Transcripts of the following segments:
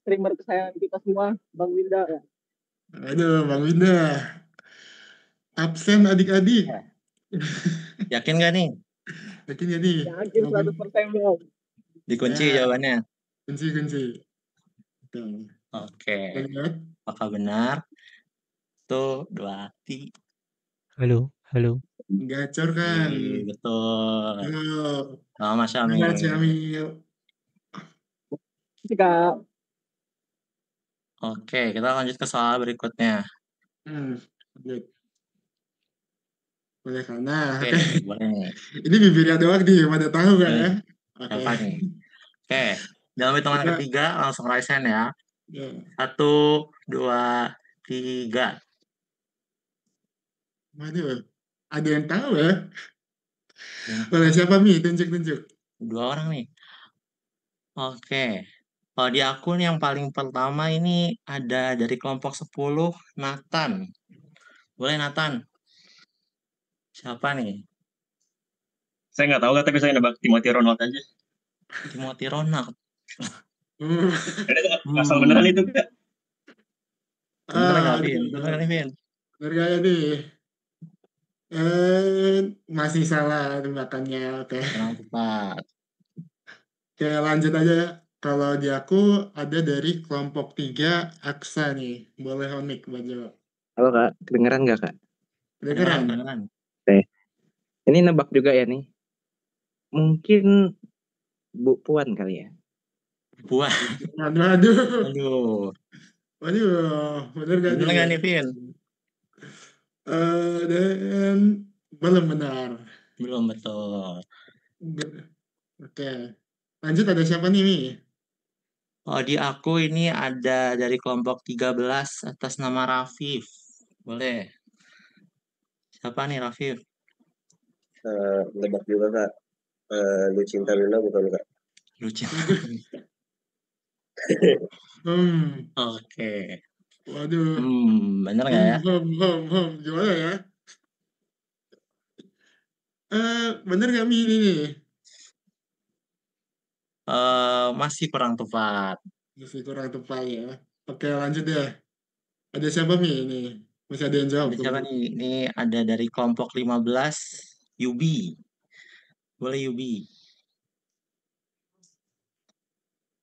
streamer kesayangan kita semua, Bang Winda ya. Aduh, Bang Winda. Absen adik-adik. Yakin gak nih? Yakin gak nih? Yakin 100% Bang. Dikunci Ya. jawabannya. Kunci. Tuh. Oke. Lihat. Apakah benar? 1, 2, 3. Halo. Gacor kan? Betul. Halo. Sama Syamil. Selamat Syamil. Jika Oke, kita lanjut ke soal berikutnya. Good. Boleh kan? Nah, Oke, oke. boleh nih. Ini bibirnya doang nih, pada tahu kan ya? Oke. Apa nih? Oke, dalam hitungan Kita- ketiga langsung raise hand ya. Ya. 1, 2, 3. Waduh, ada yang tahu ya? Ya. Boleh siapa Mi? Tunjuk. 2 orang nih. Oke. Kalau di akun yang paling pertama ini ada dari kelompok 10, Nathan. Boleh Nathan? Siapa nih? Saya nggak tahu, tapi saya nebak Timothy Ronald aja. Timothy Ronald. Asal beneran itu, Kak? Bener nggak, Vin? Bener nggak nih, Vin? Bener gak ya nih? Masih salah tembakannya. Oke. Kurang tepat. Oke, lanjut aja. Kalau di aku ada dari kelompok 3 Aksa nih. Boleh Onik buat jawab. Halo Kak, kedengeran nggak Kak? Kedengeran? Ini nebak juga ya nih. Mungkin Bu Puan kali ya. Puan. Waduh. Bener gak Bener nggak nih, Vin? Dan belum benar. Belum betul. Oke. Lanjut, ada siapa nih, Mi? Oh, di aku ini ada dari kelompok 13 atas nama Rafif. Boleh. Siapa nih Rafif? Nebak juga Kak. Lucinta Luna bukan Kak? Lucinta. Oke. Waduh. Bener nggak ya? Gimana ya? Bener gak Mi ini nih? Masih kurang tepat. Masih kurang tepat ya. Oke, lanjut deh. Ada siapa Mi ini? Masih ada yang jawab? Ada siapa nih? Ini ada dari kelompok 15, Yubi. Boleh Yubi.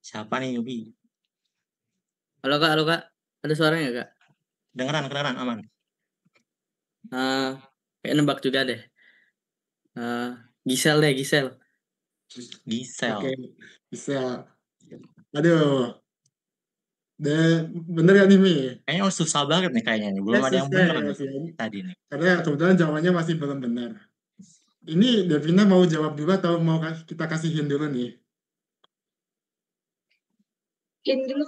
Siapa nih Yubi? Halo Kak. Ada suaranya Kak? Dengeran, aman. Kayak nebak juga deh. Gisel. Oke, Gisel. Aduh. Bener gak nih Mi? Kayaknya susah banget nih kayaknya nih. Belum ada yang bener nih tadi nih. Karena kebetulan jawabannya masih belum benar. Ini Devina mau jawab dulu atau mau kita kasih hint dulu nih? Hint dulu.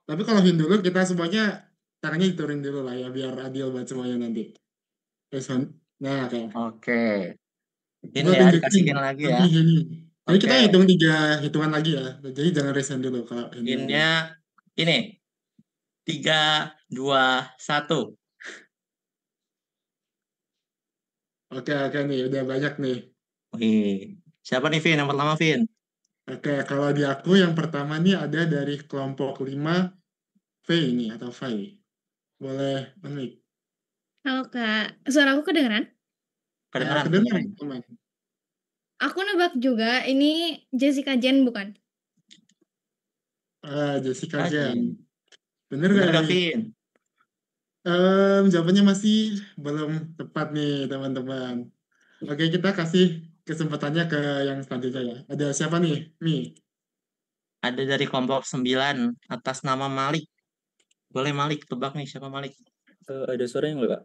Tapi kalau hint dulu kita semuanya tangannya diturunin dulu lah ya, biar adil buat semuanya nanti. Nah, Oke. Ini ya, dikasihin lagi ya. Jadi kita hitung 3 hitungan lagi ya. Jadi jangan resign dulu kalau Hintnya ini. 3, 2, 1. Oke nih, udah banyak nih. Siapa nih Vin? Yang pertama Vin? Oke, kalau di aku yang pertama nih ada dari kelompok 5 V ini atau V. Boleh Onik. Halo Kak, suara aku kedengeran? Kedengeran. Aku nebak juga, ini Jessica Jen bukan? Jessica Jen. Bener gak Vin? Jawabannya masih belum tepat nih teman-teman. Oke, kita kasih kesempatannya ke yang selanjutnya ya. Ada siapa nih, Mi? Ada dari kelompok 9 atas nama Malik. Boleh Malik, tebak nih siapa Malik? Ada suaranya nggak Kak?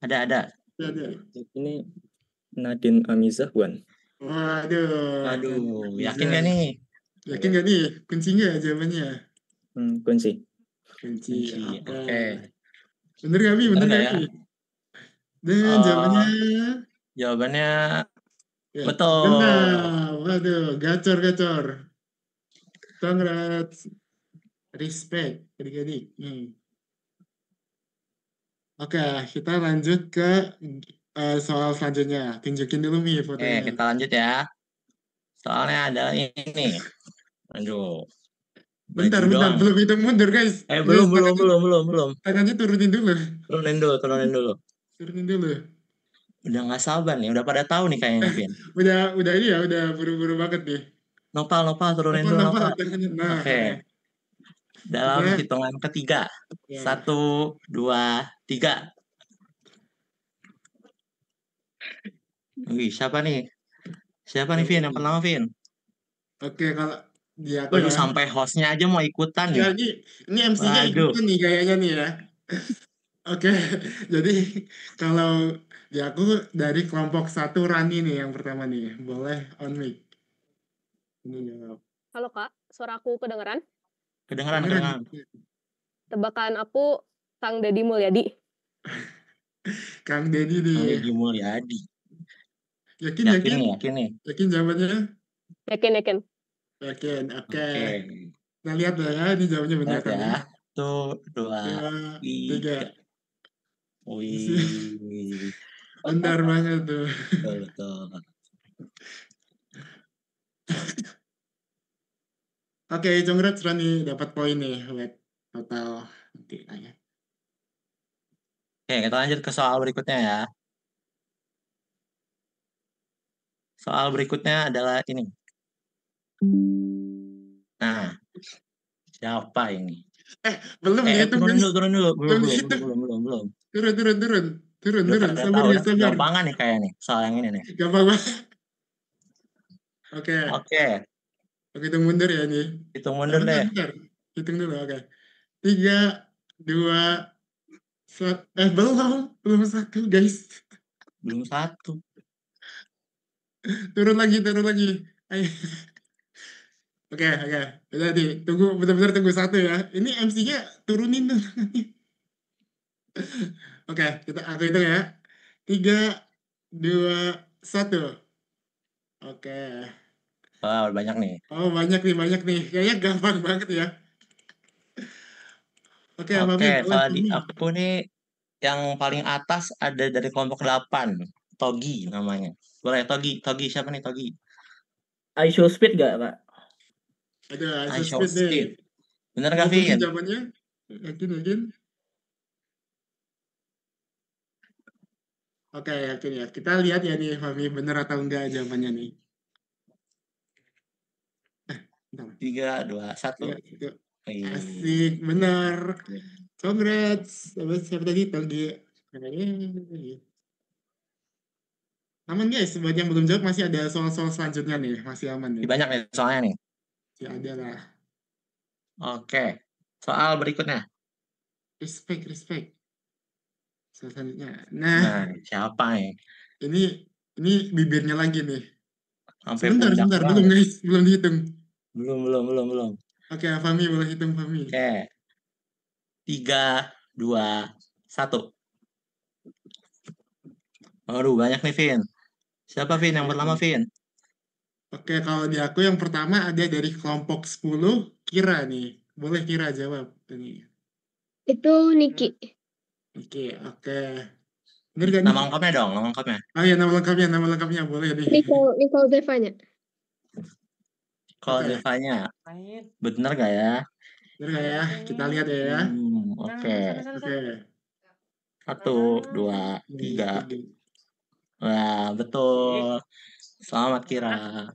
Ada. Ini Nadine Amizah bukan? Waduh. Yakin gak nih? Yakin gak nih? Kunci nggak jawabannya? Kunci. Oke. Bener gak, Mi? Bener gak, Mi? Dan jawabannya ya, betul. Waduh, gacor. Congrats. Respect, adik-adik. Oke, kita lanjut ke soal selanjutnya. Tunjukin dulu Mi fotonya. Kita lanjut ya. Soalnya ada ini. Aduh. Bentar, Baju bentar, doang. belum hitung mundur guys. Belum, belum. Tangannya turunin dulu. Turunin dulu. Turunin dulu. Udah nggak sabar nih, udah pada tahu nih kayaknya, Vin. Udah ini ya, udah buru-buru banget nih. Nopal, turunin Nopal, dulu, nopal, Nopal. tangannya. Nah, Oke. Dalam Kita- hitungan ketiga. Ya. 1, 2, 3. Wih, siapa nih? Vin? Yang pertama, Vin. Oke, kalau dia aku Waduh, ya. sampai hostnya aja mau ikutan Ya, nih. ini MC-nya Waduh. ikutan nih kayaknya nih ya. Oke, jadi kalau di aku dari kelompok 1 Rani nih yang pertama nih. Boleh on mic. Ini jawab. Halo Kak, suara aku kedengeran? Kedengeran. Tebakan aku Kang Deddy Mulyadi. Kang Deddy nih. Deddy Mulyadi. Yakin? Yakin nih. Yakin jawabannya? Yakin. Yakin. Oke. Kita lihat ya, ini jawabannya benar Lihat kan ya. ya. 1, 2, 3. 3. Wih. Benar banget tuh. Betul. Oke, congrats Rani dapat poin nih buat total nanti aja. Oke, kita lanjut ke soal berikutnya ya. Soal berikutnya adalah ini. Nah, siapa ini? Belum dihitung. Turun dulu. Belum dihitung. Belum. Turun. Sabar. Sabar. Gampangan nih kayak nih, soal yang ini nih. Gampang banget. Oke. Hitung mundur ya nih. Hitung mundur deh. Bentar. Hitung dulu, oke. 3, 2, 1. Belum 1 guys. Belum 1. Turun lagi. Ayo. Oke. Udah tunggu, benar-benar tunggu 1 ya. Ini MC-nya turunin tuh. Oke, aku hitung ya. 3, 2, 1. Oke. Oh, banyak nih. Oh, banyak nih. Kayaknya gampang banget ya. Oke, kalau di aku nih yang paling atas ada dari kelompok 8. Togi namanya. Boleh, Togi. Siapa nih Togi? I show speed gak, Pak? Ada I show speed deh. speed. Bener gak, Vin? Jawabannya? Yakin? Oke, yakin ya. Kita lihat ya nih, Fahmi, bener atau enggak jawabannya nih. 3, 2, 1. Asik, bener. Congrats. Siapa tadi? Togi. Aman guys, buat yang belum jawab masih ada soal-soal selanjutnya nih. Masih aman nih. Banyak nih soalnya nih. Masih ada lah. Oke. Soal berikutnya. Respect. Selanjutnya. Nah, siapa nih? Ini bibirnya lagi nih. Sampai Sebentar, belum guys, belum dihitung. Belum. Oke, Fahmi boleh hitung, Fahmi. Oke. 3, 2, 1. Aduh, banyak nih, Vin. Siapa, Vin? Yang pertama, Vin? Oke, kalau di aku yang pertama ada dari kelompok 10, Kira nih. Boleh Kira jawab. Ini. Itu Niki. Oke. Bener gak Nama lengkapnya dong, nama lengkapnya. Oh iya, nama lengkapnya boleh nih. Nicole Devanya. Kalau Devanya, bener gak ya? Bener gak ya? Kita lihat ya. Oke. 1, 2, 3. Wah, betul. Selamat Kira.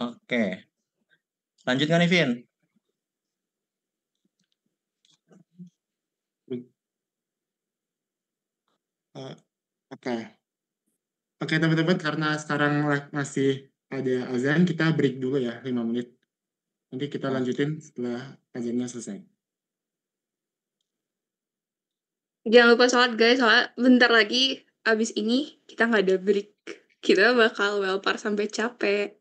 Oke. Lanjut kan nih, Vin? Oke, teman-teman, karena sekarang masih ada azan, kita break dulu ya, 5 menit. Nanti kita lanjutin setelah azannya selesai. Jangan lupa sholat guys, soalnya bentar lagi abis ini kita nggak ada break. Kita bakal welpar sampai capek.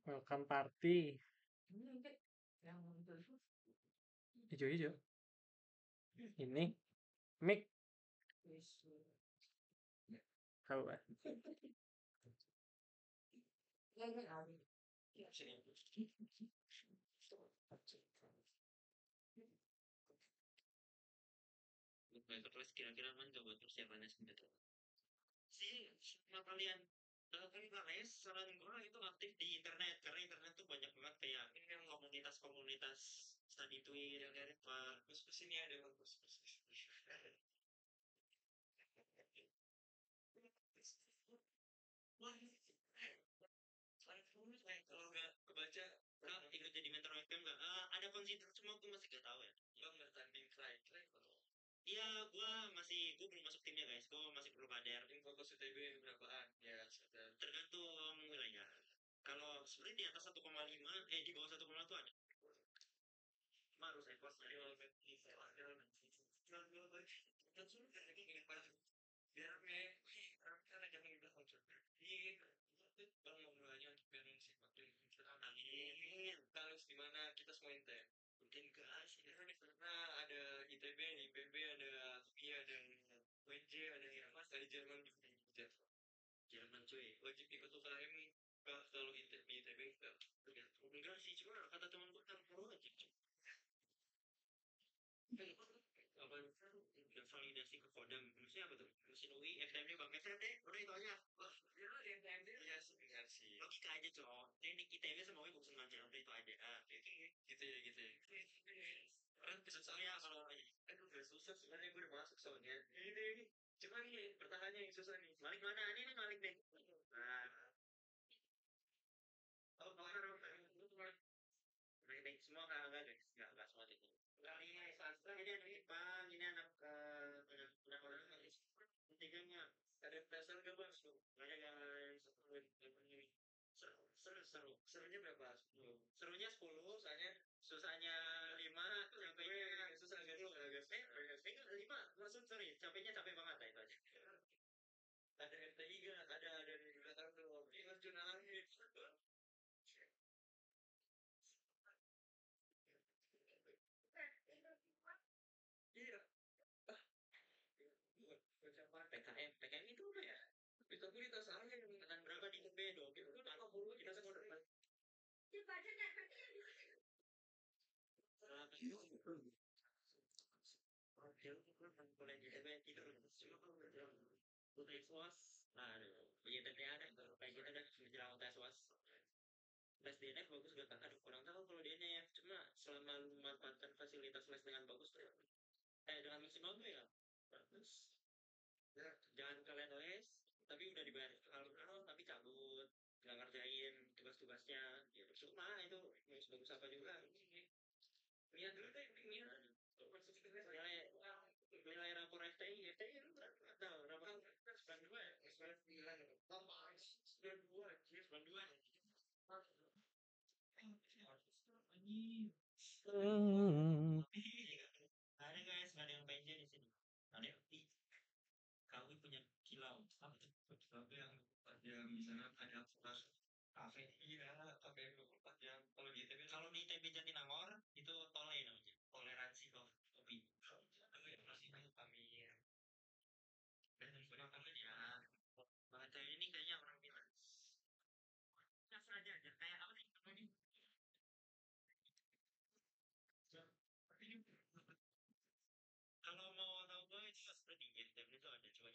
Welcome party. Hijau. Ini mic. Tahu kan? nggak ikut les kira-kira aman nggak buat persiapannya sebenarnya? Sih, sama kalian kalian nggak les, saran gue itu aktif di internet karena internet tuh banyak banget kayak ini kan komunitas-komunitas study tour yang dari Kus ini ada Kus. Wah, kalau nggak kebaca, ikut jadi mentor webcam nggak? Ada konsider cuma gue masih gak tahu ya. Lo nggak tanding try kalau? Iya, gue belum masuk timnya guys. Gue masih belum kader. Fokus UTB berapaan? Ya, tergantung wilayah. Kalau sebenarnya di atas 1,5, di bawah 1,5 tuh ada. Cuma harus ekos dari elemen biar kan ada yang bilang jadi bang mau mulainya untuk berin sih waktu amin kalau gimana kita semua inten mungkin guys karena ada ITB IPB ada UI ada UNJ ada apa dari Jerman cuy wajib ikut UKM kalau ITB enggak sih cuma kata teman gue kan perlu aja apa validasi ke kodam maksudnya apa tuh mesin UI FTMD bang FTMD udah itu aja FTMD ya sih logika aja cowok teknik ITB sama UI bukan macam udah itu aja gitu ya kan soalnya kalau udah susah sebenarnya gue udah masuk soalnya ini cuma ini pertahanannya yang susah nih Malik mana ini Malik deh baik semua enggak guys enggak semua itu ini swasta ini anak IPA ini anak orang tiganya ada dasar gak bang nggak ada guys serunya berapa 10 serunya 10 soalnya susahnya 5 capeknya susah agak 5 langsung sorry capeknya capek banget itu aja ada FT3 ada di belakang tuh ini harus jurnalnya iya PKM itu apa ya? Integritas aja dengan berapa di bedo itu kan apa perlu kita semua depan boleh jadi tidur cuma tes was aduh begitu ada kayak kita ada menjelang tes was les DNF bagus gak kan aduh kurang tahu kalau DNF cuma selama lu memanfaatkan fasilitas les dengan bagus tuh dengan maksimal tuh ya bagus ya, jangan kalian les tapi udah dibayar kalau tapi cabut nggak ngerjain tugas-tugasnya ya percuma itu bagus apa juga lihat dulu deh nilai rapor FTI nggak tahu rapor 92 ya 92 ada guys nggak ada yang pengen di sini ada yang kami punya kilau apa tuh kilau yang ada misalnya ada kafe kafe 24 jam kalau di ITB Jatinangor itu tole namanya toleransi kopi masih kami dan sebenarnya kami ya bahasa ini kayaknya orang bilang aja kayak apa sih namanya kalau mau tahu gue itu seperti ITB itu ada coba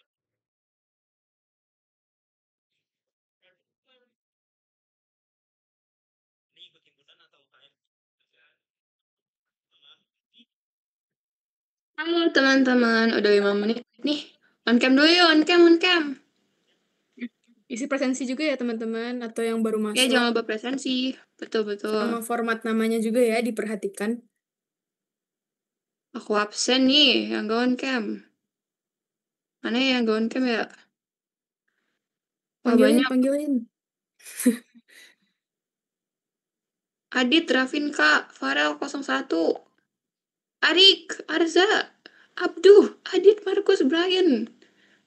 ini ikut himpunan atau UKM Halo teman-teman, udah 5 menit nih. On cam dulu yuk, on cam. Isi presensi juga ya teman-teman, atau yang baru masuk. Ya, jangan lupa presensi. Betul-betul. Sama format namanya juga ya, diperhatikan. Aku absen nih, yang gak on cam. Mana yang gak on cam ya? Panggilin. Adit, Rafin, Kak, Farel 01. Arik, Arza, Abduh, Adit, Markus, Brian.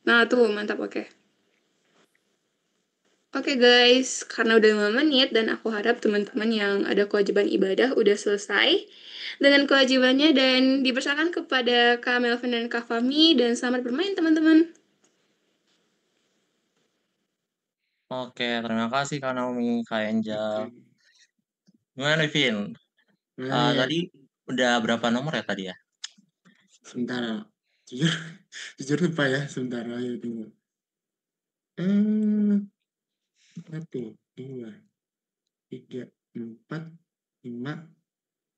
Nah tuh, mantap, oke. Oke guys, karena udah 5 menit dan aku harap teman-teman yang ada kewajiban ibadah udah selesai dengan kewajibannya dan dipersilakan kepada Kak Melvin dan Kak Fahmi dan selamat bermain teman-teman. Oke, terima kasih Kak Naomi, Kak Angel. Gimana Vin? Tadi udah berapa nomor ya tadi ya? Sebentar jujur, jujur lupa ya, sebentar ayo tunggu. 1, 2, 3, 4, 5,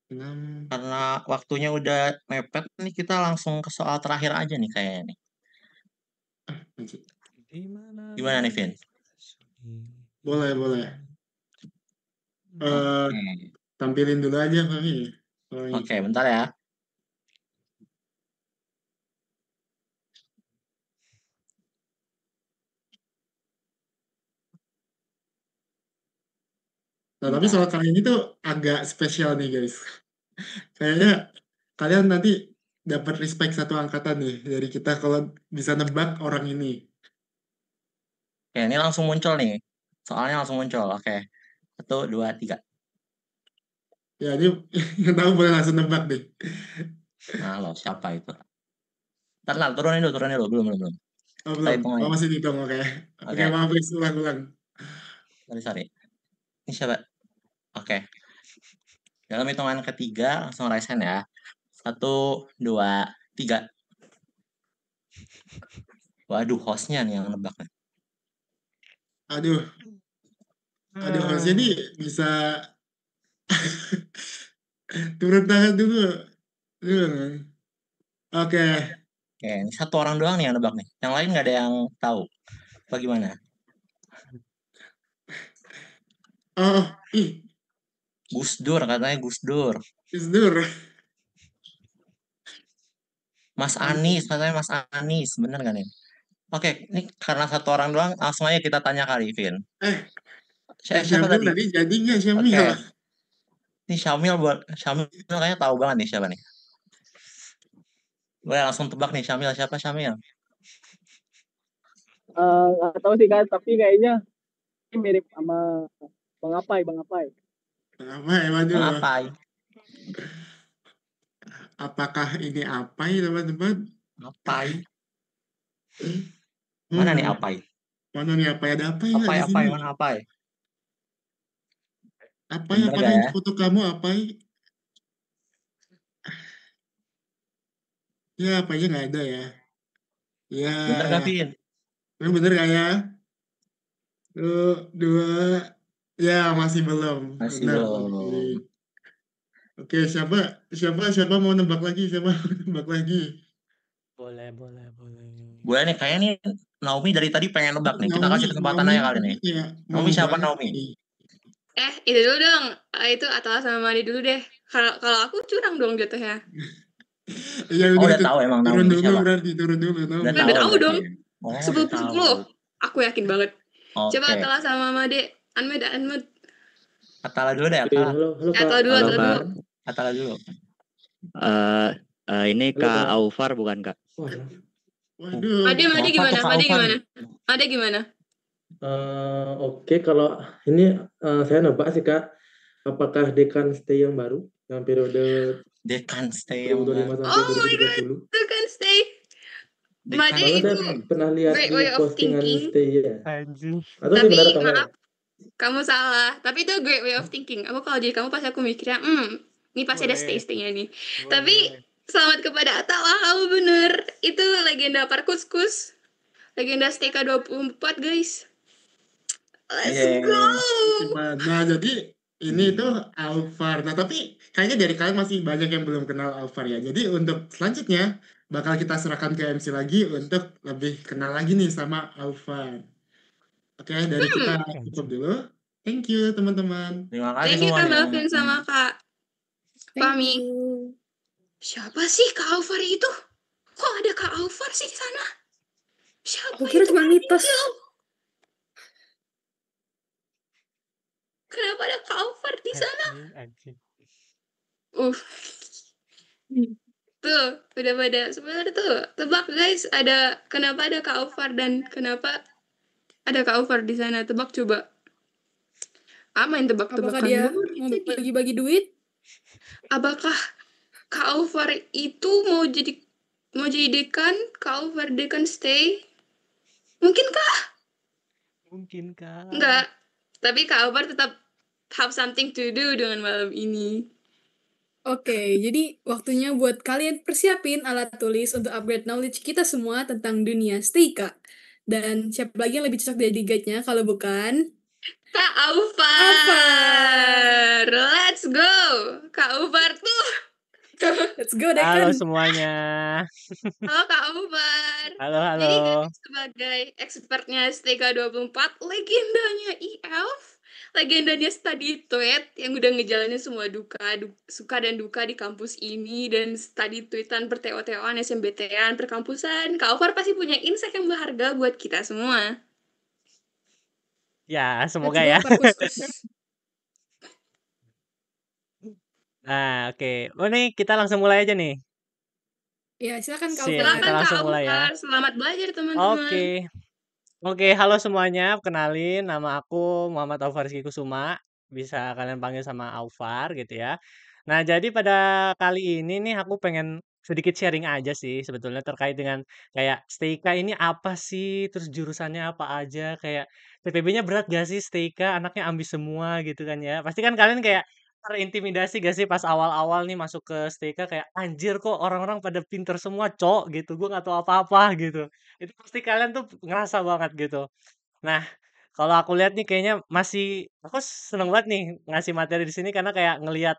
6. Karena waktunya udah mepet nih, kita langsung ke soal terakhir aja nih kayaknya nih. Lanjut. Gimana nih, Vin? Boleh. Oke. Tampilin dulu aja kami. Oke, bentar ya. Nah, tapi soal kali ini tuh agak spesial nih guys. Kayaknya kalian nanti dapat respect satu angkatan nih dari kita kalau bisa nebak orang ini. Oke, ini langsung muncul nih. Soalnya langsung muncul. Oke. 1, 2, 3. Ya, ini yang tahu boleh langsung nebak deh. Nah, lo siapa itu? Ntar, turunin dulu. Belum. Oh, Kita belum. hitung Oh, aja. masih dihitung, oke. Oke, Oke. maaf guys, ulang. Sorry. Ini siapa? Oke. Dalam hitungan ketiga, langsung raise hand ya. 1, 2, 3. Waduh, hostnya nih yang nebak. Aduh, hostnya nih bisa turun tangan dulu. Oke. Oke, ini satu orang doang nih yang nebak nih. Yang lain nggak ada yang tahu. Apa gimana? Oh, Gus Dur, katanya Gus Dur. Gus Dur. Mas Anies, katanya Mas Anies. Bener nggak nih? Oke, ini karena satu orang doang, langsung aja kita tanya kali, Vin. Siapa Syamil tadi? tadi jadi nggak Syamil? Oke. Ini Syamil kayaknya tahu banget nih siapa nih. Boleh langsung tebak nih Syamil, siapa Syamil? Nggak tahu sih Kak, tapi kayaknya ini mirip sama Bang Apai. Waduh. Apai. Apakah ini Apai, teman-teman? Apai. Mana nih Apai? Mana nih Apai? Ada Apai nggak di sini? Mana Apai? Apai, apakah ini foto kamu Apai? Ya, Apainya nggak ada ya. Ya. Bener gak, Vin? Bener nggak ya? 1, 2. Ya, masih belum. Masih Benar. belum. Oke, siapa mau nebak lagi? Boleh. Boleh nih, kayaknya nih Naomi dari tadi pengen nebak nih. Kita kasih kesempatan aja kali nih. Ya, Naomi siapa Naomi? Itu dulu dong. Itu Atala sama Madi dulu deh. Kalau aku curang dong jatuhnya. Ya, udah tahu emang Naomi siapa? Turun dulu. Udah tahu dong. 10/10. Aku yakin banget. Oke. Coba Atala sama Made. Anmed. Atala dulu deh, Atala. Atala dulu. Atala dulu. Ini Kak Aufar bukan Kak? Waduh. Made gimana? Oke, kalau ini saya nebak sih Kak. Apakah Dekan Stay yang baru? Yang periode Dekan Stay yang baru. 2005 sampai 2030? Dekan Stay. Made Soalnya itu saya pernah lihat great di way of postingan thinking. Stay ya. Atau Tapi benar atau maaf, kamu salah. Tapi itu great way of thinking. Aku kalau jadi kamu pasti aku mikirnya, ini pasti ada stay-staynya nih. Tapi selamat kepada Atala, kamu bener. Itu legenda Parkuskus. Legenda Stay K24 guys. Let's go. Nah, jadi ini tuh Alvar. Nah, tapi kayaknya dari kalian masih banyak yang belum kenal Alvar ya. Jadi untuk selanjutnya bakal kita serahkan ke MC lagi untuk lebih kenal lagi nih sama Alvar. Oke, dari kita cukup dulu. Thank you teman-teman. Terima kasih Thank you Kak semuanya. Melvin sama Kak Fami. Siapa sih Kak Alvar itu? Kok ada Kak Alvar sih di sana? Siapa Aku kira itu? cuma mitos. Kenapa ada Kak Alvar di sana? Tuh, udah pada sebenarnya tuh. Tebak guys, kenapa ada Kak Alvar dan kenapa ada Kak Alvar di sana? Tebak coba. Main tebak-tebakan Apakah dia dulu mau bagi-bagi duit? Apakah Kak Alvar itu mau jadi dekan? Kak Alvar dekan Stay? Mungkinkah? Enggak. Tapi Kak Alvar tetap have something to do dengan malam ini. Oke, jadi waktunya buat kalian persiapin alat tulis untuk upgrade knowledge kita semua tentang dunia STIKA. Dan siapa lagi yang lebih cocok jadi guide-nya kalau bukan Kak Alfar? Aufar. Let's go. Kak Aufar tuh. Let's go, Halo Dekan. semuanya. Halo Kak Aufar. Halo, Jadi halo. sebagai expertnya STK24, legendanya IELTS, legendanya study tweet yang udah ngejalanin semua suka dan duka di kampus ini, dan study tweetan per TO-TOan, SMBT-an, perkampusan, Kak Aufar pasti punya insight yang berharga buat kita semua. Ya, Let's semoga go, ya. Parkuskus. Nah, oke. Oh nih, kita langsung mulai aja nih. Ya, silakan Kak Siap, Aufar. kita Silakan Kak langsung mulai ya. Aufar, selamat belajar teman-teman. Oke, halo semuanya. Kenalin, nama aku Muhammad Aufar Rizky Kusuma. Bisa kalian panggil sama Aufar gitu ya. Nah, jadi pada kali ini nih aku pengen sedikit sharing aja sih sebetulnya terkait dengan kayak STIKA ini apa sih, terus jurusannya apa aja, kayak TPB-nya berat gak sih STIKA, anaknya ambis semua gitu kan ya. Pasti kan kalian kayak terintimidasi gak sih pas awal-awal nih masuk ke STIKA kayak anjir kok orang-orang pada pinter semua, Cok gitu. Gue nggak tahu apa-apa gitu. Itu pasti kalian tuh ngerasa banget gitu. Nah, kalau aku lihat nih kayaknya aku seneng banget nih ngasih materi di sini karena kayak ngelihat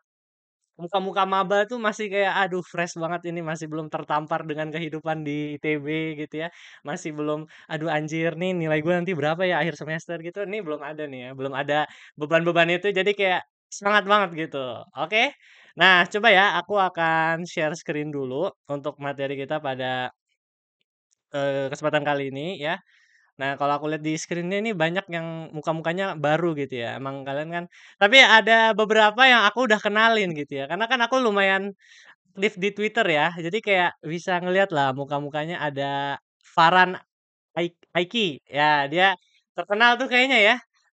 muka-muka maba tuh masih kayak aduh fresh banget ini masih belum tertampar dengan kehidupan di ITB gitu ya. Masih belum aduh anjir nih nilai gue nanti berapa ya akhir semester gitu. Ini belum ada nih ya, belum ada beban-beban itu jadi kayak semangat banget gitu. Oke. Nah, coba ya aku akan share screen dulu untuk materi kita pada kesempatan kali ini ya. Nah, kalau aku lihat di screen-nya ini banyak yang muka-mukanya baru gitu ya. Emang kalian kan tapi ada beberapa yang aku udah kenalin gitu ya. Karena kan aku lumayan aktif di Twitter ya. Jadi kayak bisa ngeliat lah muka-mukanya ada Farhan Aiki. Ya, dia terkenal tuh kayaknya ya.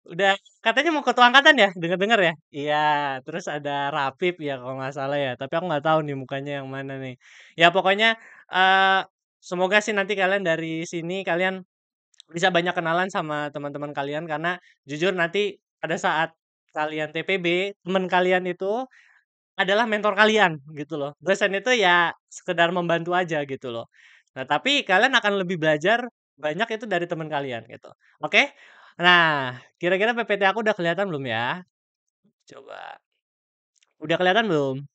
Udah katanya mau ketua angkatan ya? Dengar-dengar ya? Iya, terus ada Rapip ya kalau nggak salah ya. Tapi aku nggak tahu nih mukanya yang mana nih. Ya pokoknya eh semoga sih nanti kalian dari sini kalian bisa banyak kenalan sama teman-teman kalian karena jujur nanti pada saat kalian TPB, teman kalian itu adalah mentor kalian gitu loh. Dosen itu ya sekedar membantu aja gitu loh. Nah, tapi kalian akan lebih belajar banyak itu dari teman kalian gitu. Oke? Nah, kira-kira PPT aku udah kelihatan belum ya? Coba. Udah kelihatan belum?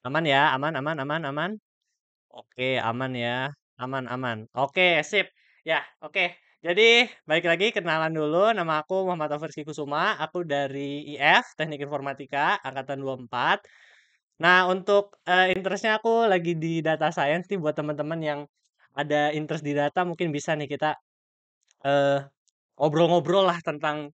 Aman ya? Aman, aman, aman, aman. Oke, aman ya. Aman, aman. Oke, sip. Ya, oke. Jadi, balik lagi kenalan dulu. Nama aku Muhammad Taufir Rizky Kusuma. Aku dari IF, Teknik Informatika, Angkatan 24. Nah, untuk interest-nya aku lagi di data science nih buat teman-teman yang ada interest di data mungkin bisa nih kita eh, ngobrol-ngobrol lah tentang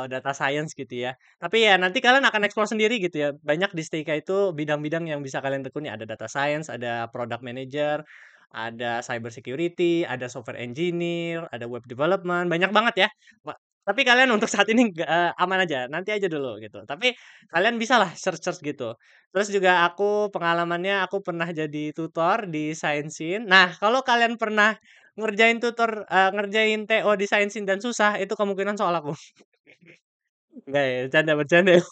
data science gitu ya. Tapi ya nanti kalian akan explore sendiri gitu ya. Banyak di STIKA itu bidang-bidang yang bisa kalian tekuni. Ada data science, ada product manager, ada cyber security, ada software engineer, ada web development, banyak banget ya. Tapi kalian untuk saat ini aman aja, nanti aja dulu gitu. Tapi kalian bisa lah search-search gitu. Terus juga aku pengalamannya aku pernah jadi tutor di Sciencein. Nah, kalau kalian pernah ngerjain TO di Sciencein dan susah, itu kemungkinan soal aku. Enggak ya, bercanda ya.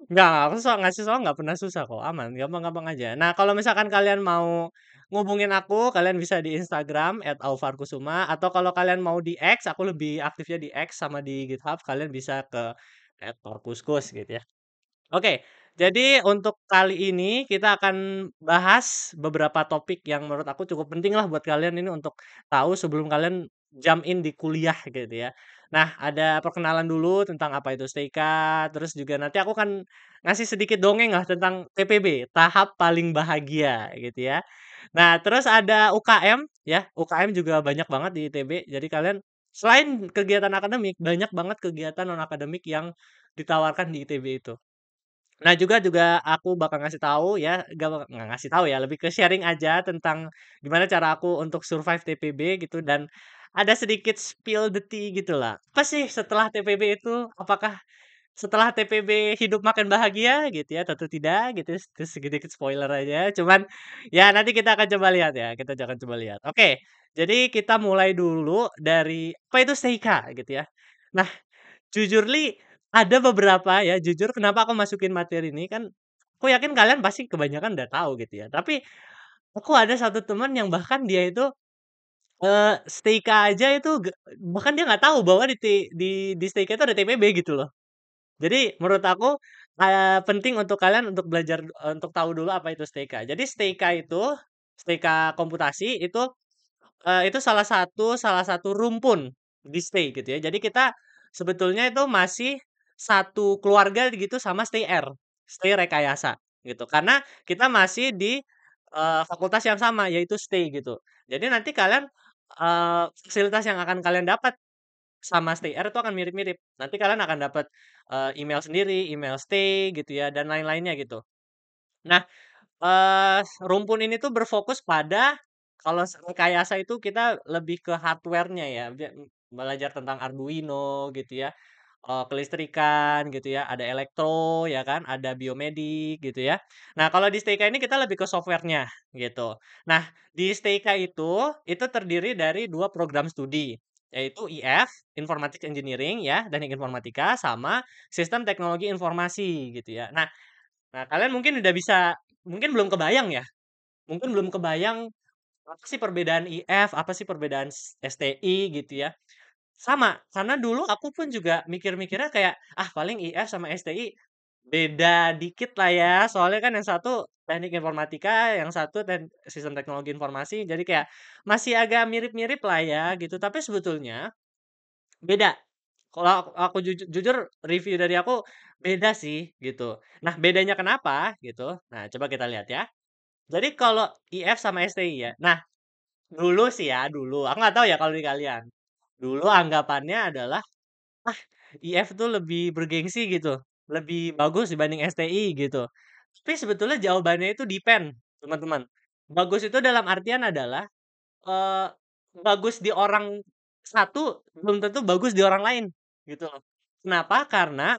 Enggak, aku ngasih soal nggak pernah susah kok, aman, gampang-gampang aja. Nah, kalau misalkan kalian mau ngubungin aku, kalian bisa di Instagram @aufarkusuma atau kalau kalian mau di X, aku lebih aktifnya di X sama di GitHub, kalian bisa ke @parkuskus gitu ya. Oke, jadi untuk kali ini kita akan bahas beberapa topik yang menurut aku cukup penting lah buat kalian ini untuk tahu sebelum kalian jump in di kuliah gitu ya. Nah, ada perkenalan dulu tentang apa itu STIKA, terus juga nanti aku akan ngasih sedikit dongeng lah tentang TPB, tahap paling bahagia gitu ya. Nah, terus ada UKM ya, UKM juga banyak banget di ITB. Jadi kalian selain kegiatan akademik, banyak banget kegiatan non akademik yang ditawarkan di ITB itu. Nah, juga aku bakal ngasih tahu ya, nggak ngasih tahu ya, lebih ke sharing aja tentang gimana cara aku untuk survive TPB gitu dan ada sedikit spill the tea gitulah. Apa sih setelah TPB itu? Apakah setelah TPB hidup makin bahagia gitu ya? Tentu tidak gitu, terus sedikit spoiler aja. Cuman ya nanti kita akan coba lihat ya, kita akan coba lihat. Oke, jadi kita mulai dulu dari apa itu STIKA gitu ya. Nah, jujur li ada beberapa ya, jujur kenapa aku masukin materi ini kan, aku yakin kalian pasti kebanyakan udah tahu gitu ya. Tapi aku ada satu teman yang bahkan dia itu Stayka aja itu bahkan dia nggak tahu bahwa di Stayka itu ada TPB gitu loh. Jadi menurut aku penting untuk kalian untuk belajar untuk tahu dulu apa itu Stayka. Jadi Stayka komputasi itu salah satu rumpun di Stay gitu ya. Jadi kita sebetulnya itu masih satu keluarga gitu sama Stay Rekayasa gitu. Karena kita masih di fakultas yang sama yaitu Stay gitu. Jadi nanti kalian fasilitas yang akan kalian dapat sama Stay itu akan mirip-mirip. Nanti kalian akan dapat email sendiri, email Stay gitu ya dan lain-lainnya gitu. Nah, rumpun ini tuh berfokus pada kalau rekayasa itu kita lebih ke hardware-nya ya, belajar tentang Arduino gitu ya, kelistrikan gitu ya, ada elektro ya kan, ada biomedik gitu ya. Nah, kalau di Stayka ini kita lebih ke software-nya gitu. Nah, di Stayka itu terdiri dari 2 program studi, yaitu IF, Informatics Engineering ya, Teknik Informatika, sama Sistem Teknologi Informasi gitu ya. Nah, kalian mungkin belum kebayang ya, mungkin belum kebayang apa sih perbedaan IF, apa sih perbedaan STI gitu ya. Sama, karena dulu aku pun juga mikir-mikirnya kayak, ah paling IF sama STI beda dikit lah ya, soalnya kan yang satu teknik informatika, yang satu sistem teknologi informasi, jadi kayak masih agak mirip-mirip lah ya gitu, tapi sebetulnya beda. Kalau aku jujur review dari aku beda sih gitu. Nah, bedanya kenapa gitu? Nah, coba kita lihat ya. Jadi kalau IF sama STI ya. Nah, dulu sih ya, dulu. Aku nggak tahu ya kalau di kalian. Dulu anggapannya adalah ah IF tuh lebih bergengsi gitu, lebih bagus dibanding STI gitu. Tapi sebetulnya jawabannya itu depend, teman-teman. Bagus itu dalam artian adalah Eee, bagus di orang satu, belum tentu bagus di orang lain, gitu loh. Kenapa? Karena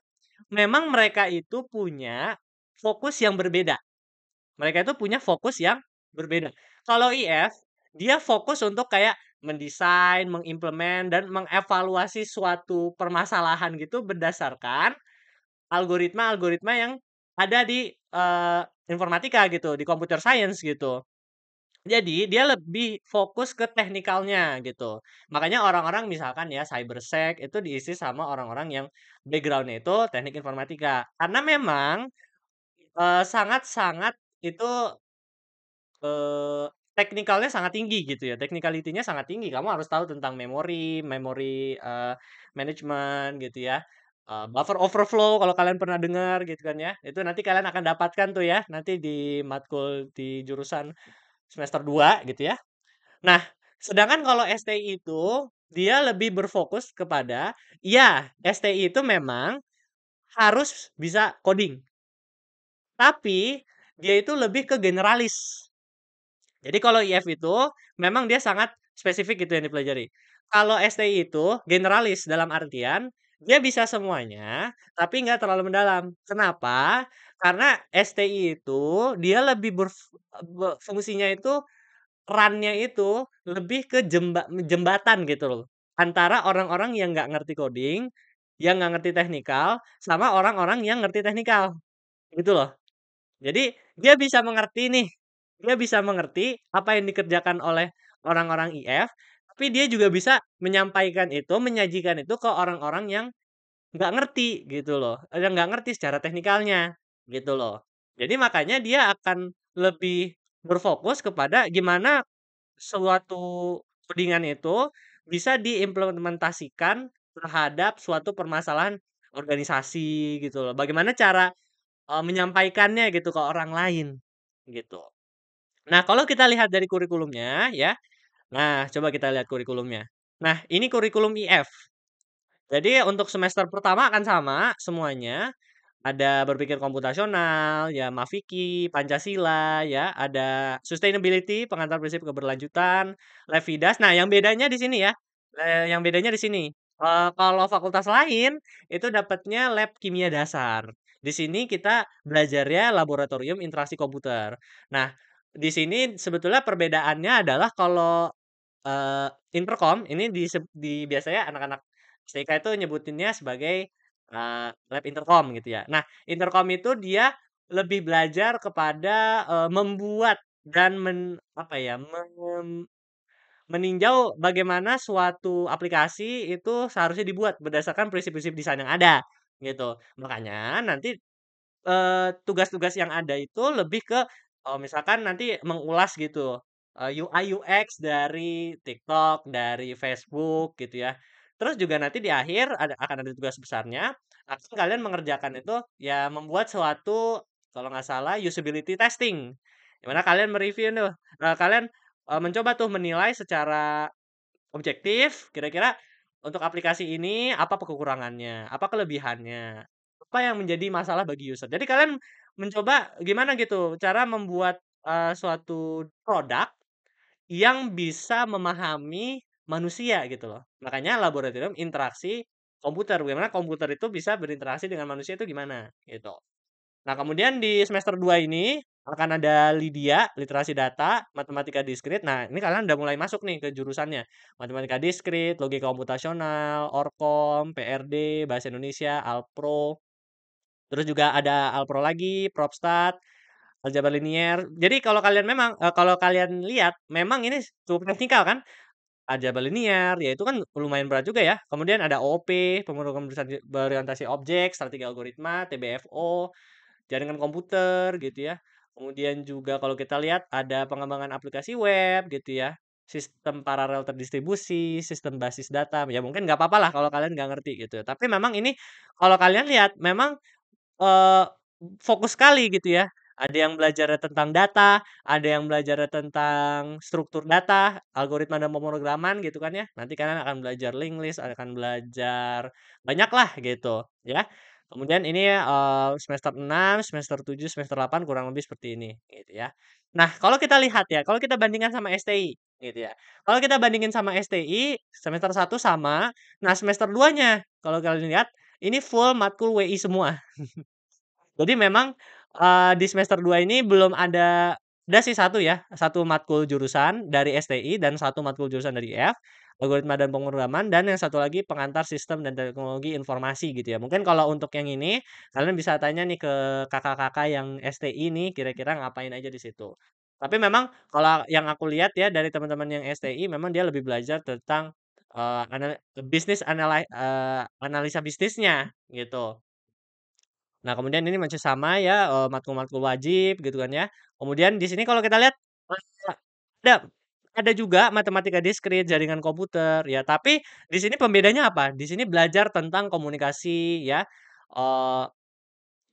memang mereka itu punya fokus yang berbeda. Mereka itu punya fokus yang berbeda. Kalau IF, dia fokus untuk kayak mendesain, mengimplement, dan mengevaluasi suatu permasalahan gitu berdasarkan algoritma-algoritma yang ada di, informatika gitu, di computer science gitu. Jadi dia lebih fokus ke teknikalnya gitu. Makanya orang-orang misalkan ya cybersec itu diisi sama orang-orang yang background-nya itu teknik informatika. Karena memang sangat-sangat itu teknikalnya sangat tinggi gitu ya. Technicality-nya sangat tinggi. Kamu harus tahu tentang memori management gitu ya. Buffer overflow kalau kalian pernah dengar gitu kan ya. Itu nanti kalian akan dapatkan tuh ya nanti di matkul di jurusan semester 2 gitu ya. Nah, sedangkan kalau STI itu, dia lebih berfokus kepada, ya STI itu memang harus bisa coding, tapi dia itu lebih ke generalis. Jadi kalau IF itu memang dia sangat spesifik gitu yang dipelajari. Kalau STI itu generalis dalam artian dia bisa semuanya, tapi nggak terlalu mendalam. Kenapa? Karena STI itu dia lebih fungsinya itu run-nya itu lebih ke jembatan gitu loh, antara orang-orang yang nggak ngerti coding, yang nggak ngerti teknikal, sama orang-orang yang ngerti teknikal, gitu loh. Jadi dia bisa mengerti nih, dia bisa mengerti apa yang dikerjakan oleh orang-orang IF, tapi dia juga bisa menyampaikan itu, menyajikan itu ke orang-orang yang nggak ngerti gitu loh, yang nggak ngerti secara teknikalnya, gitu loh. Jadi makanya dia akan lebih berfokus kepada gimana suatu codingan itu bisa diimplementasikan terhadap suatu permasalahan organisasi gitu loh. Bagaimana cara, menyampaikannya gitu ke orang lain, gitu. Nah, kalau kita lihat dari kurikulumnya ya, nah coba kita lihat kurikulumnya. Nah, ini kurikulum IF. Jadi untuk semester pertama akan sama semuanya, ada berpikir komputasional, ya Mafiki, Pancasila, ya ada sustainability, pengantar prinsip keberlanjutan, Levidas. Nah, yang bedanya di sini ya, yang bedanya di sini. Kalau fakultas lain itu dapatnya lab kimia dasar. Di sini kita belajarnya laboratorium interaksi komputer. Nah, di sini sebetulnya perbedaannya adalah kalau interkom ini biasanya anak-anak STK itu nyebutinnya sebagai lab intercom gitu ya. Nah, intercom itu dia lebih belajar kepada, membuat dan apa ya, meninjau bagaimana suatu aplikasi itu seharusnya dibuat berdasarkan prinsip-prinsip desain yang ada, gitu. Makanya nanti tugas-tugas yang ada itu lebih ke, misalkan nanti mengulas gitu, UI UX dari TikTok, dari Facebook gitu ya. Terus juga nanti di akhir akan ada tugas besarnya, akan kalian mengerjakan itu ya membuat suatu kalau nggak salah usability testing. Di mana kalian mereview tuh, kalian, mencoba tuh menilai secara objektif, kira-kira untuk aplikasi ini apa kekurangannya, apa kelebihannya, apa yang menjadi masalah bagi user. Jadi kalian mencoba gimana gitu cara membuat, suatu produk yang bisa memahami manusia gitu loh. Makanya laboratorium interaksi komputer, bagaimana komputer itu bisa berinteraksi dengan manusia itu gimana, gitu. Nah, kemudian di semester 2 ini akan ada Lydia, literasi data, matematika diskrit. Nah, ini kalian udah mulai masuk nih ke jurusannya. Matematika diskrit, logika komputasional, Orkom, PRD, Bahasa Indonesia, Alpro. Terus juga ada Alpro lagi, Propstat, aljabar linier. Jadi kalau kalian kalau kalian lihat memang ini cukup teknikal kan? Aljabar linier, ya itu kan lumayan berat juga ya. Kemudian ada OOP, pemrograman berorientasi objek, strategi algoritma, TBFO, jaringan komputer gitu ya. Kemudian juga kalau kita lihat ada pengembangan aplikasi web gitu ya. Sistem paralel terdistribusi, sistem basis data. Ya mungkin nggak apa-apa lah kalau kalian nggak ngerti gitu ya. Tapi memang ini kalau kalian lihat memang Eee, fokus sekali gitu ya. Ada yang belajarnya tentang data, ada yang belajarnya tentang struktur data, algoritma dan pemrograman gitu kan ya. Nanti kalian akan belajar link list, akan belajar banyak lah gitu ya. Kemudian ini, semester 6, semester 7, semester 8 kurang lebih seperti ini gitu ya. Nah, kalau kita lihat ya, kalau kita bandingkan sama STI gitu ya. Kalau kita bandingin sama STI, semester 1 sama, nah semester 2-nya kalau kalian lihat ini full matkul WI semua. Jadi memang, di semester 2 ini belum ada sih satu ya, satu matkul jurusan dari STI dan satu matkul jurusan dari IF, algoritma dan pemrograman, dan yang satu lagi pengantar sistem dan teknologi informasi gitu ya. Mungkin kalau untuk yang ini, kalian bisa tanya nih ke kakak-kakak yang STI nih, kira-kira ngapain aja di situ. Tapi memang kalau yang aku lihat ya dari teman-teman yang STI memang dia lebih belajar tentang, analisa bisnisnya gitu. Nah, kemudian ini masih sama ya, matkul-matkul wajib gitu kan ya. Kemudian di sini kalau kita lihat, eee, ada ada juga matematika diskrit, jaringan komputer ya, tapi di sini pembedanya apa? Di sini belajar tentang komunikasi ya, eee,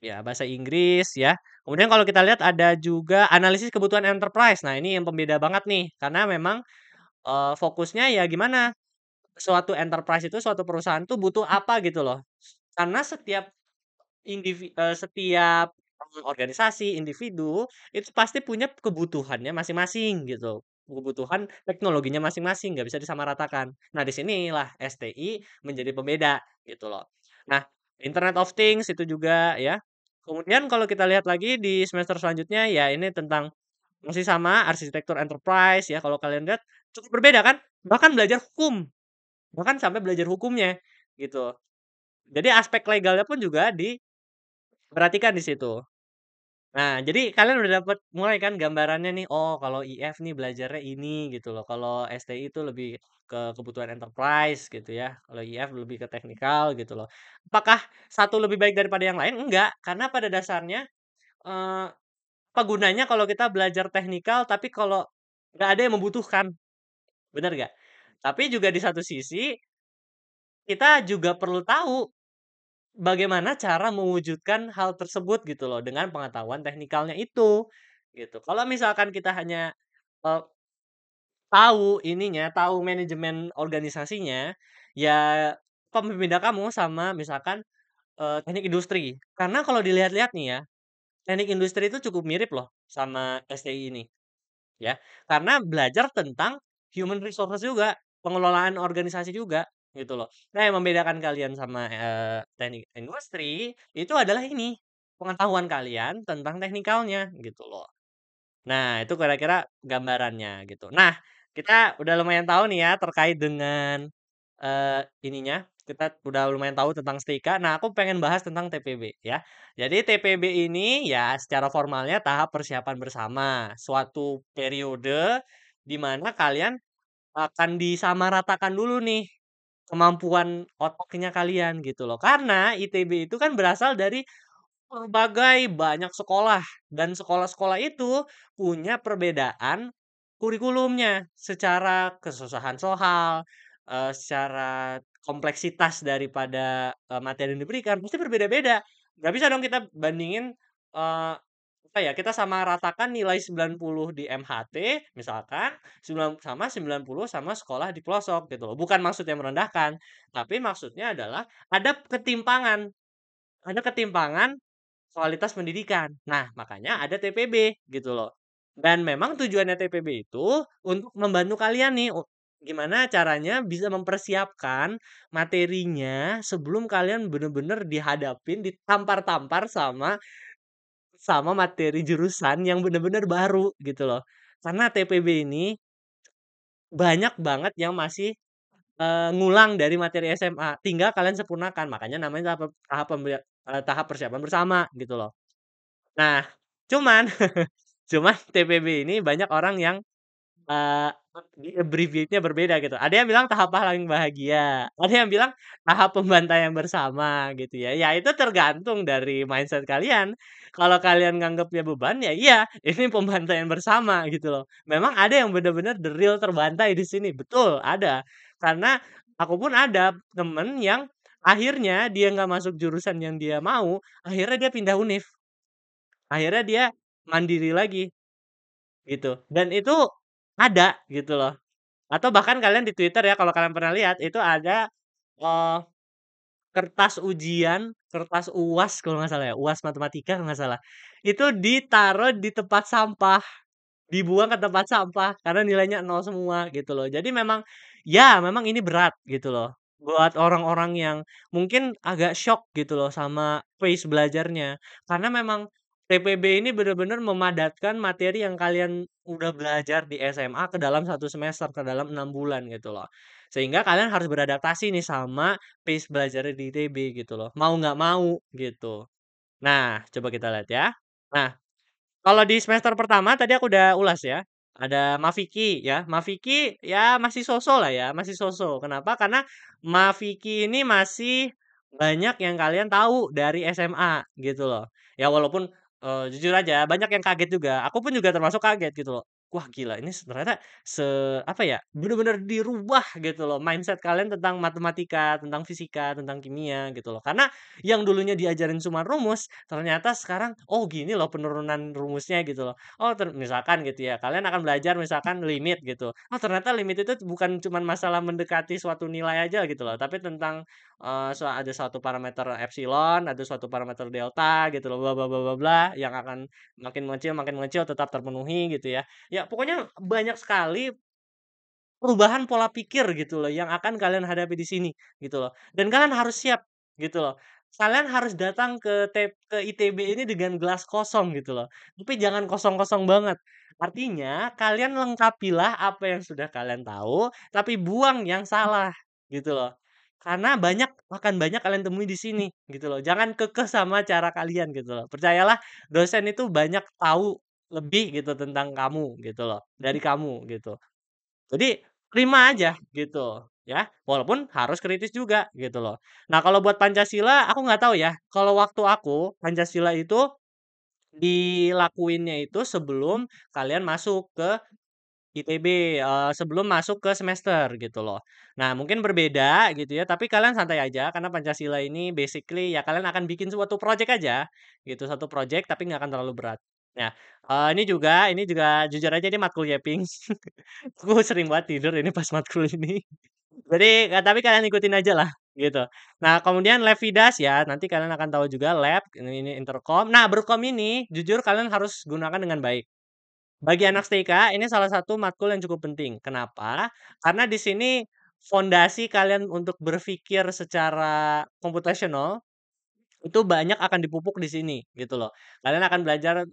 ya bahasa Inggris ya. Kemudian kalau kita lihat ada juga analisis kebutuhan enterprise. Nah, ini yang pembeda banget nih, karena memang, fokusnya ya gimana, suatu enterprise itu, suatu perusahaan tuh butuh apa gitu loh. Karena setiap, organisasi, individu, itu pasti punya kebutuhannya masing-masing gitu. Kebutuhan teknologinya masing-masing, nggak bisa disamaratakan. Nah, di sinilah STI menjadi pembeda gitu loh. Nah, Internet of Things itu juga ya. Kemudian kalau kita lihat lagi di semester selanjutnya, ya ini tentang masih sama arsitektur enterprise ya, kalau kalian lihat cukup berbeda kan? Bahkan belajar hukum, bahkan sampai belajar hukumnya gitu. Jadi aspek legalnya pun juga diperhatikan di situ. Nah, jadi kalian udah dapet mulai kan gambarannya nih, oh kalau IF nih belajarnya ini gitu loh, kalau STI itu lebih ke kebutuhan enterprise gitu ya, kalau IF lebih ke teknikal gitu loh. Apakah satu lebih baik daripada yang lain? Enggak, karena pada dasarnya, eee, apa gunanya kalau kita belajar teknikal tapi kalau nggak ada yang membutuhkan, bener nggak? Tapi juga di satu sisi, kita juga perlu tahu bagaimana cara mewujudkan hal tersebut gitu loh, dengan pengetahuan teknikalnya itu, gitu. Kalau misalkan kita hanya, eee, tahu ininya, tahu manajemen organisasinya, ya apa pembeda kamu sama misalkan, teknik industri. Karena kalau dilihat-lihat nih ya, teknik industri itu cukup mirip loh sama STI ini. Ya, karena belajar tentang human resources juga, pengelolaan organisasi juga, gitu loh. Nah, yang membedakan kalian sama, teknik industri, itu adalah ini, pengetahuan kalian tentang teknikalnya, gitu loh. Nah, itu kira-kira gambarannya, gitu. Nah, kita udah lumayan tahu nih ya, terkait dengan ininya, kita udah lumayan tahu tentang STIKA. Nah, aku pengen bahas tentang TPB ya. Jadi TPB ini ya secara formalnya tahap persiapan bersama, suatu periode di mana kalian akan disamaratakan dulu nih kemampuan otaknya kalian gitu loh. Karena ITB itu kan berasal dari berbagai banyak sekolah dan sekolah-sekolah itu punya perbedaan kurikulumnya secara kesusahan soal, secara kompleksitas daripada, materi yang diberikan pasti berbeda-beda. Nggak bisa dong kita bandingin, apa ya, kita samaratakan nilai 90 di MHT misalkan, 90 sama sekolah di pelosok gitu loh. Bukan maksudnya merendahkan, tapi maksudnya adalah ada ketimpangan kualitas pendidikan. Nah, makanya ada TPB gitu loh. Dan memang tujuannya TPB itu untuk membantu kalian nih, gimana caranya bisa mempersiapkan materinya sebelum kalian bener-bener dihadapin, ditampar-tampar sama materi jurusan yang bener-bener baru gitu loh. Karena TPB ini banyak banget yang masih ngulang dari materi SMA, tinggal kalian sempurnakan. Makanya namanya tahap persiapan bersama gitu loh. Nah, cuman cuman TPB ini banyak orang yang, eee, di-abbreviate-nya berbeda gitu. Ada yang bilang tahap paling bahagia, ada yang bilang tahap pembantaian bersama gitu ya. Ya itu tergantung dari mindset kalian. Kalau kalian nganggapnya beban, ya iya, ini pembantaian bersama gitu loh. Memang ada yang benar-benar the real terbantai di sini, betul ada. Karena aku pun ada temen yang akhirnya dia nggak masuk jurusan yang dia mau, akhirnya dia pindah univ. Akhirnya dia mandiri lagi, gitu. Dan itu ada, gitu loh. Atau bahkan kalian di Twitter ya, kalau kalian pernah lihat, itu ada, eee, kertas ujian, kertas UAS kalau nggak salah ya, UAS matematika kalau nggak salah. Itu ditaruh di tempat sampah, dibuang ke tempat sampah, karena nilainya 0 semua, gitu loh. Jadi memang, ya memang ini berat, gitu loh. Buat orang-orang yang mungkin agak syok gitu loh sama pace belajarnya. Karena memang TPB ini bener-bener memadatkan materi yang kalian udah belajar di SMA ke dalam 1 semester, ke dalam 6 bulan gitu loh. Sehingga kalian harus beradaptasi nih sama pace belajarnya di ITB gitu loh, mau nggak mau gitu. Nah, coba kita lihat ya. Nah, kalau di semester pertama tadi aku udah ulas ya, ada Mafiki ya. Mafiki ya masih so-so lah ya, masih so-so. Kenapa? Karena Mafiki ini masih banyak yang kalian tahu dari SMA gitu loh. Ya walaupun, jujur aja banyak yang kaget juga, aku pun juga termasuk kaget gitu loh. Wah gila ini ternyata apa ya, bener-bener dirubah gitu loh mindset kalian tentang matematika, tentang fisika, tentang kimia gitu loh. Karena yang dulunya diajarin cuma rumus, ternyata sekarang, oh gini loh penurunan rumusnya gitu loh. Oh misalkan gitu ya, kalian akan belajar misalkan limit gitu. Oh ternyata limit itu bukan cuma masalah mendekati suatu nilai aja gitu loh, tapi tentang ada suatu parameter epsilon, ada suatu parameter delta gitu loh, bla bla bla bla bla, yang akan makin mengecil tetap terpenuhi gitu ya. Ya pokoknya banyak sekali perubahan pola pikir gitu loh yang akan kalian hadapi di sini gitu loh. Dan kalian harus siap gitu loh. Kalian harus datang ke ITB ini dengan gelas kosong gitu loh. Tapi jangan kosong-kosong banget. Artinya kalian lengkapilah apa yang sudah kalian tahu, tapi buang yang salah gitu loh. Karena akan banyak kalian temui di sini gitu loh. Jangan kekeh sama cara kalian gitu loh. Percayalah dosen itu banyak tahu lebih gitu tentang kamu gitu loh, dari kamu gitu. Jadi terima aja gitu ya, walaupun harus kritis juga gitu loh. Nah kalau buat Pancasila aku nggak tahu ya, kalau waktu aku Pancasila itu dilakuinnya itu sebelum kalian masuk ke ITB, sebelum masuk ke semester gitu loh. Nah mungkin berbeda gitu ya, tapi kalian santai aja karena Pancasila ini basically ya kalian akan bikin suatu project aja gitu, satu project tapi nggak akan terlalu berat. Nah, ini juga jujur aja ini matkul Yeping. Aku sering banget tidur ini pas matkul ini. Jadi, tapi kalian ikutin aja lah, gitu. Nah, kemudian lab Vidas ya, nanti kalian akan tahu juga lab, ini intercom. Nah, berkom ini jujur kalian harus gunakan dengan baik. Bagi anak STIKA, ini salah satu matkul yang cukup penting. Kenapa? Karena di sini fondasi kalian untuk berpikir secara komputasional itu banyak akan dipupuk di sini gitu loh. Kalian akan belajar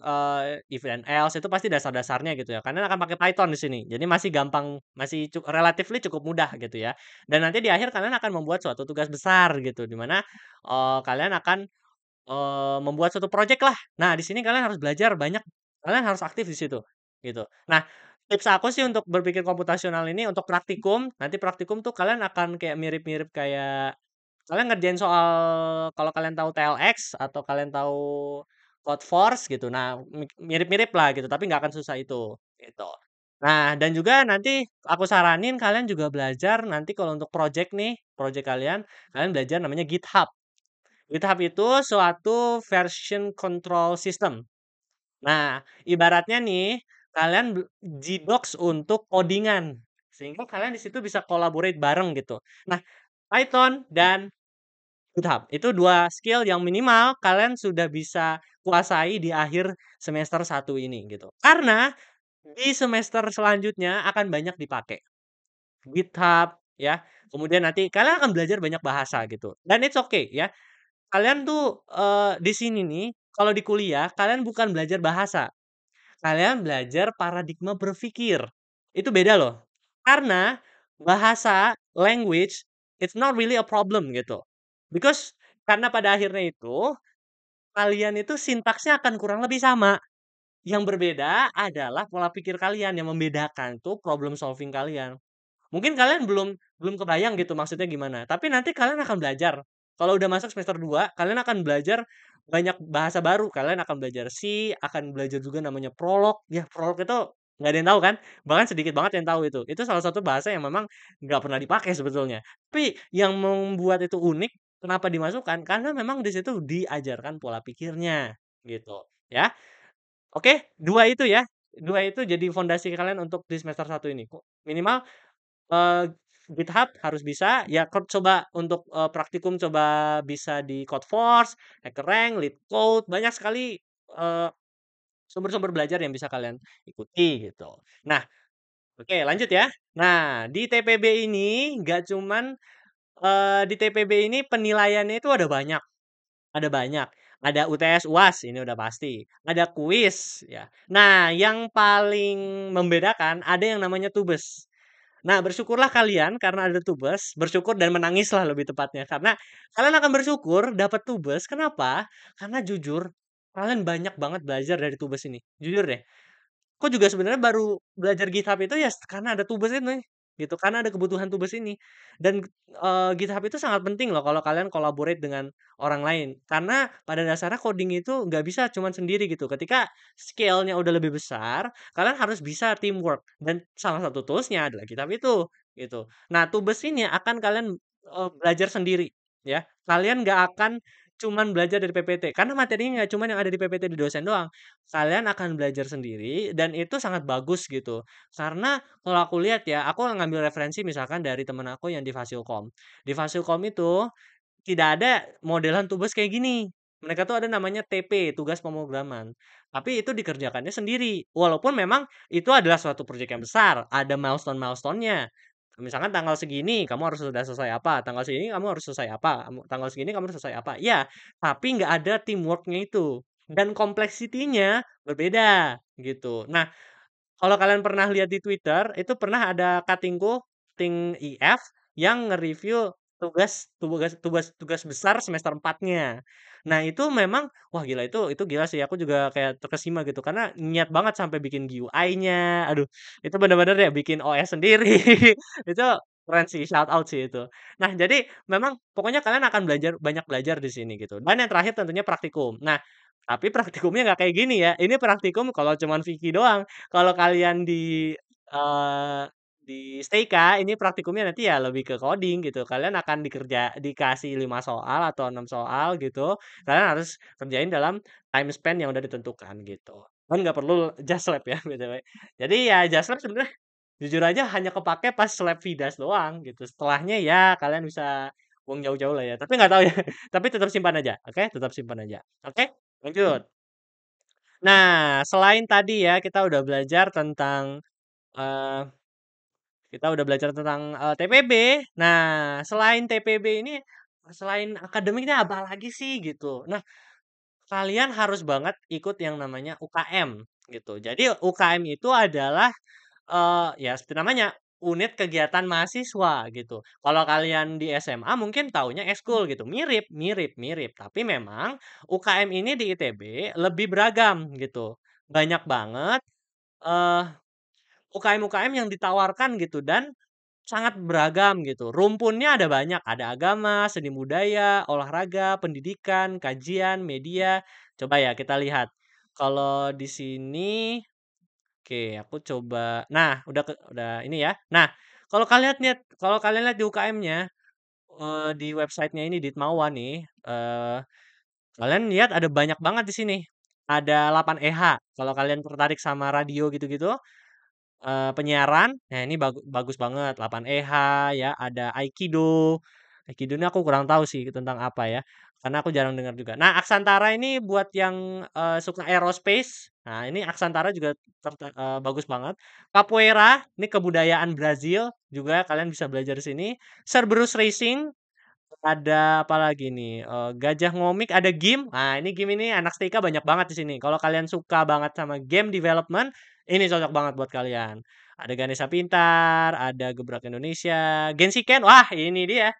if and else itu pasti dasar-dasarnya gitu ya. Kalian akan pakai Python di sini. Jadi masih gampang, masih relatively cukup mudah gitu ya. Dan nanti di akhir kalian akan membuat suatu tugas besar gitu di mana kalian akan membuat suatu project lah. Nah, di sini kalian harus belajar banyak, kalian harus aktif di situ gitu. Nah, tips aku sih untuk berpikir komputasional ini untuk praktikum, nanti praktikum tuh kalian akan kayak mirip-mirip kayak kalian ngerjain soal kalau kalian tahu TLX atau kalian tahu Codeforce gitu. Nah, mirip-mirip lah gitu, tapi nggak akan susah itu, gitu. Nah, dan juga nanti aku saranin kalian juga belajar nanti kalau untuk project nih, project kalian belajar namanya GitHub. GitHub itu suatu version control system. Nah, ibaratnya nih, kalian Gdocs untuk codingan, sehingga kalian di situ bisa collaborate bareng gitu. Nah, Python dan GitHub. Itu 2 skill yang minimal kalian sudah bisa kuasai di akhir semester 1 ini gitu. Karena di semester selanjutnya akan banyak dipakai. GitHub ya. Kemudian nanti kalian akan belajar banyak bahasa gitu. Dan it's okay ya. Kalian tuh di sini nih kalau di kuliah kalian bukan belajar bahasa. Kalian belajar paradigma berpikir. Itu beda loh. Karena bahasa, language, it's not really a problem gitu. Because karena pada akhirnya itu kalian itu sintaksnya akan kurang lebih sama. Yang berbeda adalah pola pikir kalian yang membedakan tuh problem solving kalian. Mungkin kalian belum kebayang gitu maksudnya gimana. Tapi nanti kalian akan belajar. Kalau udah masuk semester 2, kalian akan belajar banyak bahasa baru. Kalian akan belajar C, akan belajar juga namanya Prolog. Ya, Prolog itu nggak ada yang tahu kan? Bahkan sedikit banget yang tahu itu. Itu salah satu bahasa yang memang nggak pernah dipakai sebetulnya. Tapi yang membuat itu unik, kenapa dimasukkan? Karena memang di situ diajarkan pola pikirnya gitu, ya. Oke, 2 itu ya. 2 itu jadi fondasi kalian untuk di semester 1 ini. Minimal Eee, GitHub harus bisa, ya coba untuk, praktikum coba bisa di Codeforce, HackerRank, LeetCode, banyak sekali, sumber-sumber belajar yang bisa kalian ikuti gitu. Nah, oke lanjut ya. Nah, di TPB ini nggak cuman, di TPB ini penilaiannya itu ada banyak. Ada banyak. Ada UTS, UAS, ini udah pasti. Ada kuis, ya. Nah, yang paling membedakan ada yang namanya Tubes. Nah, bersyukurlah kalian karena ada Tubes, bersyukur dan menangislah lebih tepatnya. Karena kalian akan bersyukur dapat Tubes, kenapa? Karena jujur, kalian banyak banget belajar dari Tubes ini. Jujur deh. Aku juga sebenarnya baru belajar GitHub itu ya karena ada Tubes ini, gitu. Karena ada kebutuhan Tubes ini. Dan GitHub itu sangat penting loh kalau kalian collaborate dengan orang lain. Karena pada dasarnya coding itu nggak bisa cuman sendiri gitu. Ketika scale-nya udah lebih besar, kalian harus bisa teamwork. Dan salah satu tools-nya adalah GitHub itu, gitu. Nah, Tubes ini akan kalian belajar sendiri, ya. Kalian nggak akan cuman belajar dari PPT. Karena materinya nggak cuman yang ada di PPT di dosen doang. Kalian akan belajar sendiri dan itu sangat bagus gitu. Karena kalau aku lihat ya, aku ngambil referensi misalkan dari temen aku yang di Fasilkom. Di Fasilkom itu tidak ada modelan Tubes kayak gini. Mereka tuh ada namanya TP, tugas pemrograman. Tapi itu dikerjakannya sendiri. Walaupun memang itu adalah suatu proyek yang besar, ada milestone-milestone-nya. Misalkan tanggal segini kamu harus sudah selesai apa, tanggal segini kamu harus selesai apa, tanggal segini kamu harus selesai apa. Ya, tapi nggak ada teamwork-nya itu. Dan kompleksitinya berbeda gitu. Nah, kalau kalian pernah lihat di Twitter, itu pernah ada cutting-ku, cutting IF yang nge-review tugas besar semester 4-nya. Nah, itu memang wah gila itu gila sih, aku juga kayak terkesima gitu karena niat banget sampai bikin GUI-nya. Aduh, itu benar-benar ya bikin OS sendiri. Itu keren sih, shout out sih itu. Nah, jadi memang pokoknya kalian akan banyak belajar di sini gitu. Dan yang terakhir tentunya praktikum. Nah, tapi praktikumnya nggak kayak gini ya. Ini praktikum kalau cuman Vicky doang. Kalau kalian di STEIKA ini praktikumnya nanti ya lebih ke coding gitu. Kalian akan dikasih 5 soal atau 6 soal gitu. Kalian harus kerjain dalam time span yang udah ditentukan gitu. Dan nggak perlu just lab ya BTW. Jadi ya just lab sebenarnya jujur aja hanya kepake pas lab Vidas doang gitu. Setelahnya ya kalian bisa buang jauh-jauh lah ya. Tapi nggak tahu ya. Tapi tetap simpan aja. Oke, tetap simpan aja. Oke, lanjut. Nah, selain tadi ya kita udah belajar tentang eh, TPB. Nah, selain TPB ini selain akademiknya apa lagi sih gitu. Nah, kalian harus banget ikut yang namanya UKM gitu. Jadi UKM itu adalah ya seperti namanya, unit kegiatan mahasiswa gitu. Kalau kalian di SMA mungkin taunya ekskul gitu, mirip mirip mirip, tapi memang UKM ini di ITB lebih beragam gitu. Banyak banget, eee, UKM-UKM yang ditawarkan gitu dan sangat beragam gitu. Rumpunnya ada banyak, ada agama, seni budaya, olahraga, pendidikan, kajian, media. Coba ya kita lihat. Kalau di sini oke, aku coba. Nah, udah ini ya. Nah, kalau kalian lihat di UKM-nya, di websitenya ini Ditmawa nih, kalian lihat ada banyak banget di sini. Ada 8EH. Kalau kalian tertarik sama radio gitu-gitu, penyiaran, nah ini bagus banget. 8EH ya, ada Aikido. Aikido ini aku kurang tahu sih tentang apa ya, karena aku jarang dengar juga. Nah, Aksantara ini buat yang suka aerospace. Nah, ini Aksantara juga bagus banget. Capoeira, ini kebudayaan Brazil juga kalian bisa belajar di sini. Cerberus Racing, ada apa lagi nih? Gajah Ngomik, ada game. Nah, ini game ini anak STIKA banyak banget di sini. Kalau kalian suka banget sama game development, ini cocok banget buat kalian. Ada Ganesha Pintar, ada Gebrak Indonesia, Genshiken. Wah, ini dia.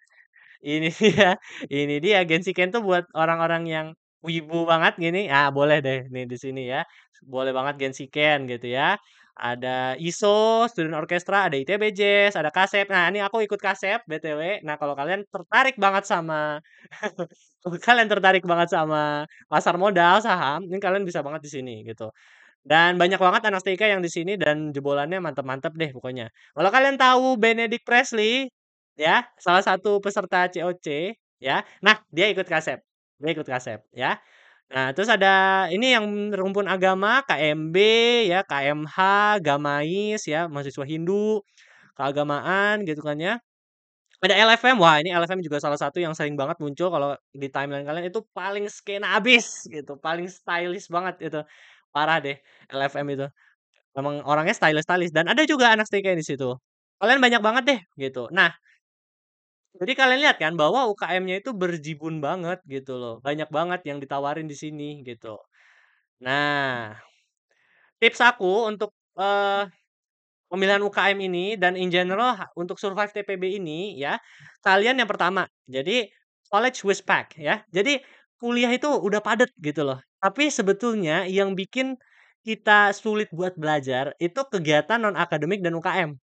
Ini dia, ini dia Genshiken tuh buat orang-orang yang wibu banget gini. Ah, boleh deh nih di sini ya. Boleh banget Genshiken gitu ya. Ada ISO, Student Orchestra, ada ITB Jazz, ada Kasep. Nah, ini aku ikut Kasep BTW. Nah, kalau kalian tertarik banget sama kalau kalian tertarik banget sama pasar modal saham, ini kalian bisa banget di sini gitu. Dan banyak banget anak TK yang di sini dan jebolannya mantep-mantep deh pokoknya. Kalau kalian tahu Benedict Presley, ya, salah satu peserta COC, ya. Nah, dia ikut Kasep. Dia ikut Kasep, ya. Nah, terus ada ini yang rumpun agama, KMB, ya, KMH, Gamais, ya, mahasiswa Hindu, keagamaan gitu kan ya. Ada LFM, wah ini LFM juga salah satu yang sering banget muncul kalau di timeline kalian itu paling skena abis gitu, paling stylish banget itu. Parah deh LFM itu. Memang orangnya stylish-stylish dan ada juga anak STK di situ. Kalian banyak banget deh gitu. Nah, jadi kalian lihat kan bahwa UKM-nya itu berjibun banget gitu loh. Banyak banget yang ditawarin di sini gitu. Nah, tips aku untuk pemilihan UKM ini dan in general untuk survive TPB ini ya, kalian yang pertama, jadi college with pack ya. Jadi kuliah itu udah padat gitu loh. Tapi sebetulnya yang bikin kita sulit buat belajar itu kegiatan non akademik dan UKM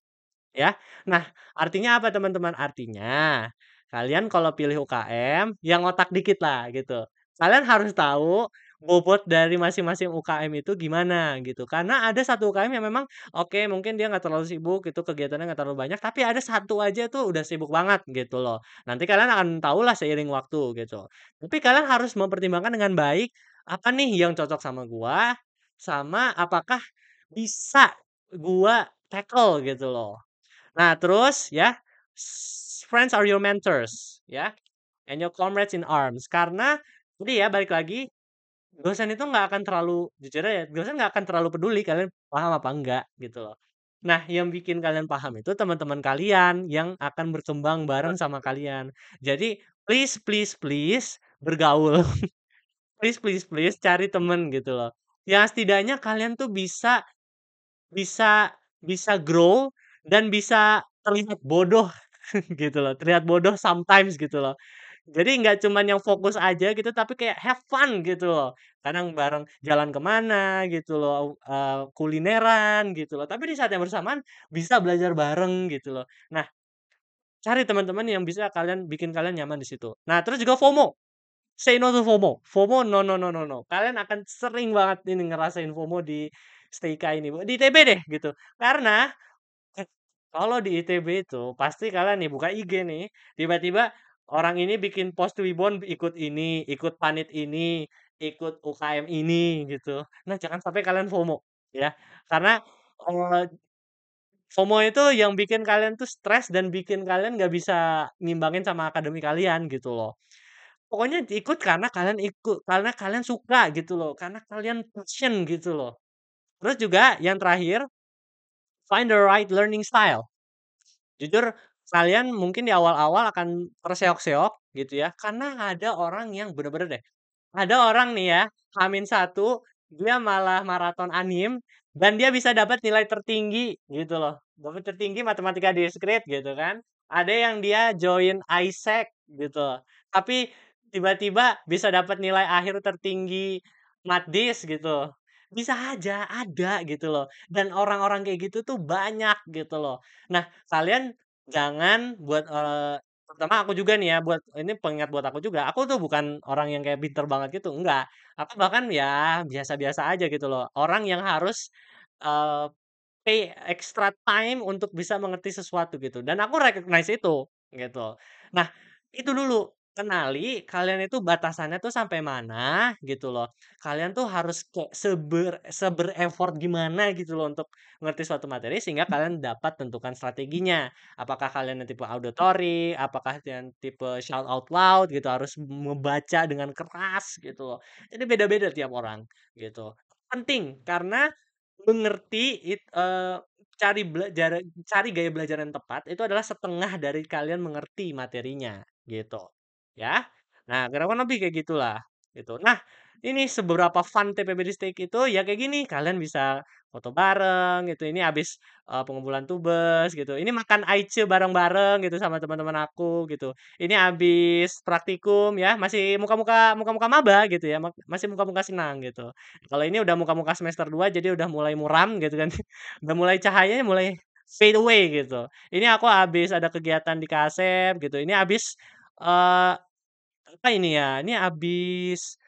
ya. Nah, artinya apa teman-teman? Artinya kalian kalau pilih UKM yang otak dikit lah gitu. Kalian harus tahu bobot dari masing-masing UKM itu gimana gitu. Karena ada satu UKM yang memang oke mungkin dia nggak terlalu sibuk gitu kegiatannya nggak terlalu banyak. Tapi ada satu aja tuh udah sibuk banget gitu loh. Nanti kalian akan tahu lah seiring waktu gitu. Tapi kalian harus mempertimbangkan dengan baik apa nih yang cocok sama gua sama apakah bisa gua tackle gitu loh. Nah, terus ya, friends are your mentors, ya, and your comrades in arms. Karena tadi ya balik lagi, dosen itu nggak akan terlalu jujur aja, dosen nggak akan terlalu peduli kalian paham apa enggak gitu loh. Nah, yang bikin kalian paham itu teman-teman kalian yang akan berkembang bareng sama kalian. Jadi please please please bergaul. Please please please cari temen gitu loh. Yang setidaknya kalian tuh bisa bisa bisa grow dan bisa terlihat bodoh gitu loh, terlihat bodoh sometimes gitu loh. Jadi nggak cuman yang fokus aja gitu, tapi kayak have fun gitu loh. Kadang bareng jalan kemana gitu loh, kulineran gitu loh, tapi di saat yang bersamaan bisa belajar bareng gitu loh. Nah, cari teman-teman yang bisa bikin kalian nyaman di situ. Nah, terus juga FOMO. Say no to FOMO. FOMO no no no no no. Kalian akan sering banget ini ngerasain FOMO di STIKA ini, di ITB deh gitu. Karena kalau di ITB itu pasti kalian nih buka IG nih, tiba-tiba orang ini bikin post Twibbon ikut ini, ikut panit ini, ikut UKM ini gitu. Nah, jangan sampai kalian FOMO ya. Karena FOMO itu yang bikin kalian tuh stres dan bikin kalian nggak bisa ngimbangin sama akademi kalian gitu loh. Pokoknya ikut karena kalian suka gitu loh, karena kalian passion gitu loh. Terus juga yang terakhir, find the right learning style. Jujur kalian mungkin di awal-awal akan terseok-seok gitu ya. Karena ada orang yang bener-bener deh, ada orang nih ya, H-1 dia malah maraton anim dan dia bisa dapat nilai tertinggi gitu loh. Dapat tertinggi matematika diskrit gitu kan. Ada yang dia join ISEC gitu. Tapi tiba-tiba bisa dapat nilai akhir tertinggi Matdis gitu. Bisa aja ada gitu loh. Dan orang-orang kayak gitu tuh banyak gitu loh. Nah, kalian jangan buat terutama aku juga nih ya, buat ini pengingat buat aku juga. Aku tuh bukan orang yang kayak pinter banget gitu, enggak. Aku bahkan ya biasa-biasa aja gitu loh. Orang yang harus eee, pay extra time untuk bisa mengerti sesuatu gitu, dan aku recognize itu, gitu. Nah, itu dulu, kenali kalian itu batasannya tuh sampai mana gitu loh. Kalian tuh harus kayak seber-effort gimana gitu loh untuk ngerti suatu materi sehingga kalian dapat tentukan strateginya. Apakah kalian yang tipe auditory, apakah yang tipe shout out loud gitu, harus membaca dengan keras gitu loh. Jadi beda-beda tiap orang gitu. Penting karena mengerti cari gaya belajar yang tepat itu adalah setengah dari kalian mengerti materinya, gitu. Ya. Nah, kurang lebih kayak gitulah, gitu. Nah, ini seberapa fun TPB di Steak itu ya kayak gini, kalian bisa foto bareng gitu. Ini habis pengumpulan tugas gitu. Ini makan aice bareng-bareng gitu sama teman-teman aku gitu. Ini habis praktikum ya, masih muka-muka maba gitu ya, masih muka-muka senang gitu. Kalau ini udah muka-muka semester 2 jadi udah mulai muram gitu kan. Udah mulai cahayanya mulai fade away gitu. Ini aku habis ada kegiatan di Kasep gitu. Ini habis eee, apa ini ya, ini habis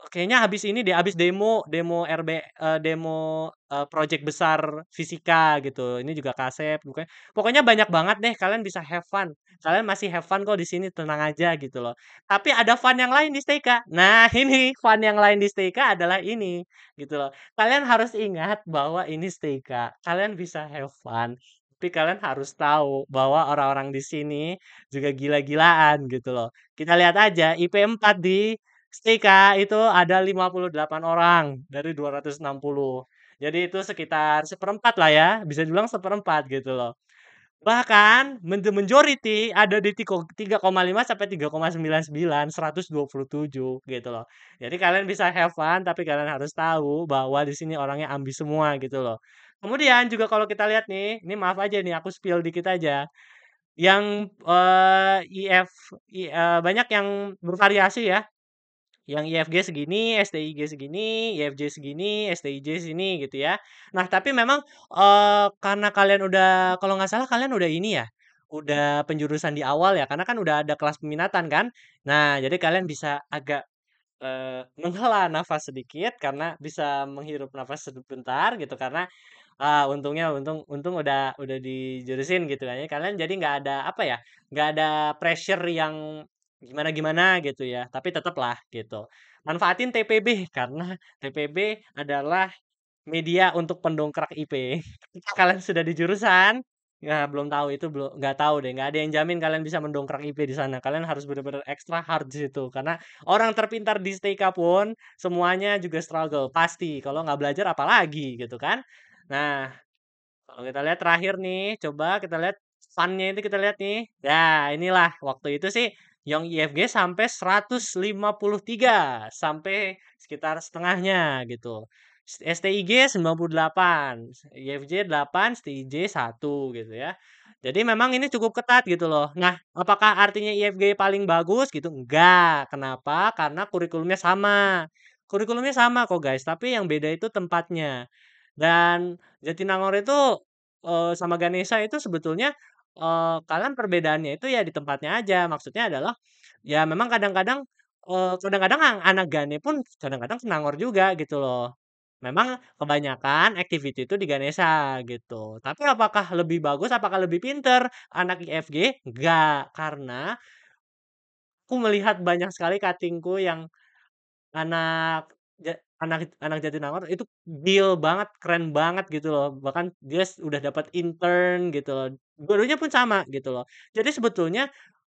kayaknya habis ini deh, habis demo demo RB demo project besar fisika gitu. Ini juga Kasep pokoknya pokoknya banyak banget deh, kalian bisa have fun. Kalian masih have fun kok di sini, tenang aja gitu loh. Tapi ada fun yang lain di STIKA. Nah, ini fun yang lain di STIKA adalah ini, gitu loh. Kalian harus ingat bahwa ini STIKA. Kalian bisa have fun, tapi kalian harus tahu bahwa orang-orang di sini juga gila-gilaan gitu loh. Kita lihat aja IP 4 di STIKA itu ada 58 orang dari 260. Jadi itu sekitar seperempat lah ya, bisa dibilang seperempat gitu loh. Bahkan majority ada di 3,5 sampai 3,99, 127 gitu loh. Jadi kalian bisa have fun, tapi kalian harus tahu bahwa di sini orangnya ambis semua gitu loh. Kemudian juga kalau kita lihat nih, ini maaf aja nih aku spill dikit aja. Yang banyak yang bervariasi ya. Yang IFG segini, STIG segini, IFJ segini, STIJ segini gitu ya. Nah, tapi memang karena kalian udah kalau nggak salah kalian udah ini ya, udah penjurusan di awal ya, karena kan udah ada kelas peminatan kan. Nah, jadi kalian bisa agak menghela nafas sedikit karena bisa menghirup nafas sebentar gitu karena untungnya untung udah dijurusin gitu kan ya. Kalian jadi nggak ada apa ya, nggak ada pressure yang gimana-gimana gitu ya, tapi tetaplah gitu. Manfaatin TPB karena TPB adalah media untuk pendongkrak IP. Ketika kalian sudah di jurusan, ya belum tahu itu nggak tahu deh, nggak ada yang jamin kalian bisa mendongkrak IP di sana. Kalian harus benar-benar extra hard di situ karena orang terpintar di STIKA pun semuanya juga struggle pasti. Kalau nggak belajar apalagi gitu kan. Nah, kalau kita lihat terakhir nih, coba kita lihat fun-nya itu kita lihat nih. Ya, inilah waktu itu sih yang IFG sampai 153 sampai sekitar setengahnya gitu. STIG 98, IFJ 8, STIJ 1 gitu ya. Jadi memang ini cukup ketat gitu loh. Nah, apakah artinya IFG paling bagus gitu? Enggak. Kenapa? Karena kurikulumnya sama. Kurikulumnya sama kok guys, tapi yang beda itu tempatnya. Dan Jatinangor itu sama Ganesha itu sebetulnya kalian perbedaannya itu ya di tempatnya aja. Maksudnya adalah ya memang kadang-kadang anak Gane pun kadang-kadang ke Nangor juga gitu loh. Memang kebanyakan activity itu di Ganesha gitu. Tapi apakah lebih bagus, apakah lebih pinter anak IFG? Enggak, karena aku melihat banyak sekali katingku yang anak anak Jatinangor itu deal banget, keren banget gitu loh. Bahkan dia udah dapat intern gitu loh. Dua-duanya pun sama gitu loh. Jadi sebetulnya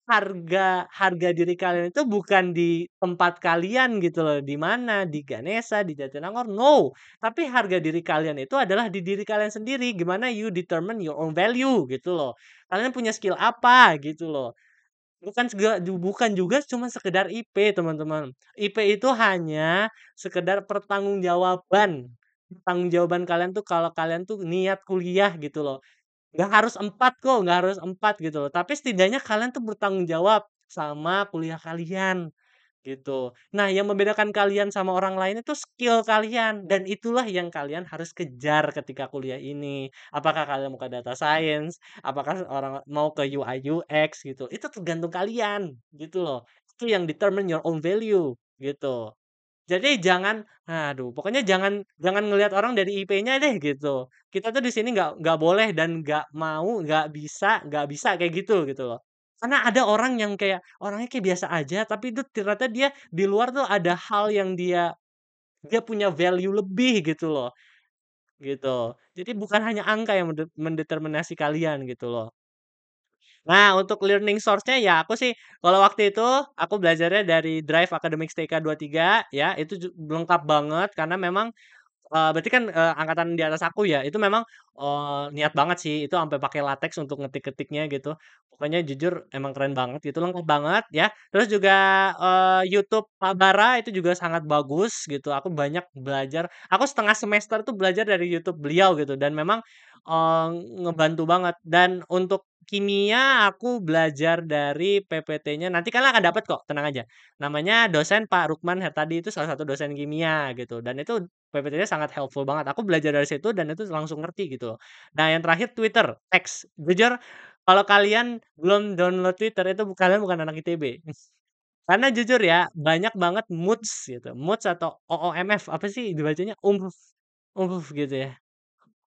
harga harga diri kalian itu bukan di tempat kalian gitu loh, di mana, di Ganesha, di Jatinangor, no. Tapi harga diri kalian itu adalah di diri kalian sendiri, gimana you determine your own value gitu loh. Kalian punya skill apa gitu loh. bukan juga cuma sekedar IP, teman-teman. IP itu hanya sekedar pertanggungjawaban kalian tuh kalau kalian tuh niat kuliah gitu loh. Nggak harus 4 kok, nggak harus 4 gitu loh. Tapi setidaknya kalian tuh bertanggung jawab sama kuliah kalian gitu. Nah, yang membedakan kalian sama orang lain itu skill kalian dan itulah yang kalian harus kejar ketika kuliah ini. Apakah kalian mau ke data science, apakah orang mau ke UI UX gitu. Itu tergantung kalian gitu loh. Itu yang determine your own value gitu. Jadi pokoknya jangan jangan ngelihat orang dari IP-nya deh gitu. Kita tuh di sini nggak boleh dan nggak mau, nggak bisa kayak gitu loh. Karena ada orang yang kayak orangnya kayak biasa aja, tapi itu ternyata dia di luar tuh ada hal yang dia dia punya value lebih gitu loh, gitu. Jadi bukan hanya angka yang mendeterminasi kalian gitu loh. Nah, untuk learning source-nya ya aku sih kalau waktu itu aku belajarnya dari Drive Academics TK 23 ya, itu lengkap banget karena memang berarti kan, angkatan di atas aku ya, itu memang, niat banget sih, itu sampai pakai latex untuk ngetik-ngetiknya gitu. Pokoknya jujur emang keren banget gitu, lengkap banget ya. Terus juga, YouTube Pak Bara itu juga sangat bagus gitu, aku banyak belajar aku setengah semester tuh belajar dari YouTube beliau gitu dan memang, eee, ngebantu banget. Dan untuk kimia aku belajar dari PPT-nya nanti kalian akan dapat kok, tenang aja. Namanya dosen Pak Rukman Hertadi, itu salah satu dosen kimia gitu, dan itu PPT-nya sangat helpful banget. Aku belajar dari situ dan itu langsung ngerti gitu loh. Nah, yang terakhir Twitter, X. Jujur kalau kalian belum download Twitter itu kalian bukan anak ITB. Karena jujur ya, banyak banget moods gitu. Moods atau OOMF, apa sih dibacanya? Gitu ya.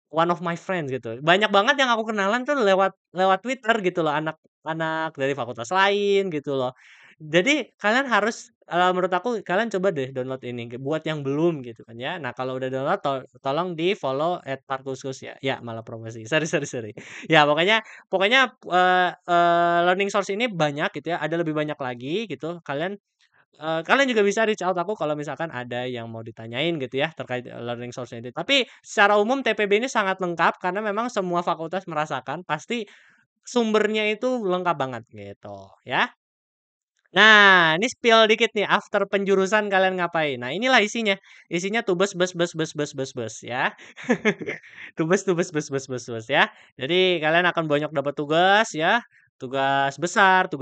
One of my friends gitu. Banyak banget yang aku kenalan tuh lewat lewat Twitter gitu loh, anak-anak dari fakultas lain gitu loh. Jadi kalian harus menurut aku kalian coba deh download ini, buat yang belum gitu kan ya. Nah, kalau udah download tolong di-follow @parkuskus ya. Ya, malah promosi. Sorry sorry sorry. Ya, pokoknya pokoknya, learning source ini banyak gitu ya, ada lebih banyak lagi gitu. Kalian juga bisa reach out aku kalau misalkan ada yang mau ditanyain gitu ya terkait learning source ini. Tapi secara umum TPB ini sangat lengkap karena memang semua fakultas merasakan pasti sumbernya itu lengkap banget gitu ya. Nah, ini spill dikit nih after penjurusan kalian ngapain. Nah, inilah isinya. Isinya tubes bes bes bes bes bes bes ya. Tubes tubes bes bes bes bes ya. Jadi kalian akan banyak dapat tugas ya. Tugas besar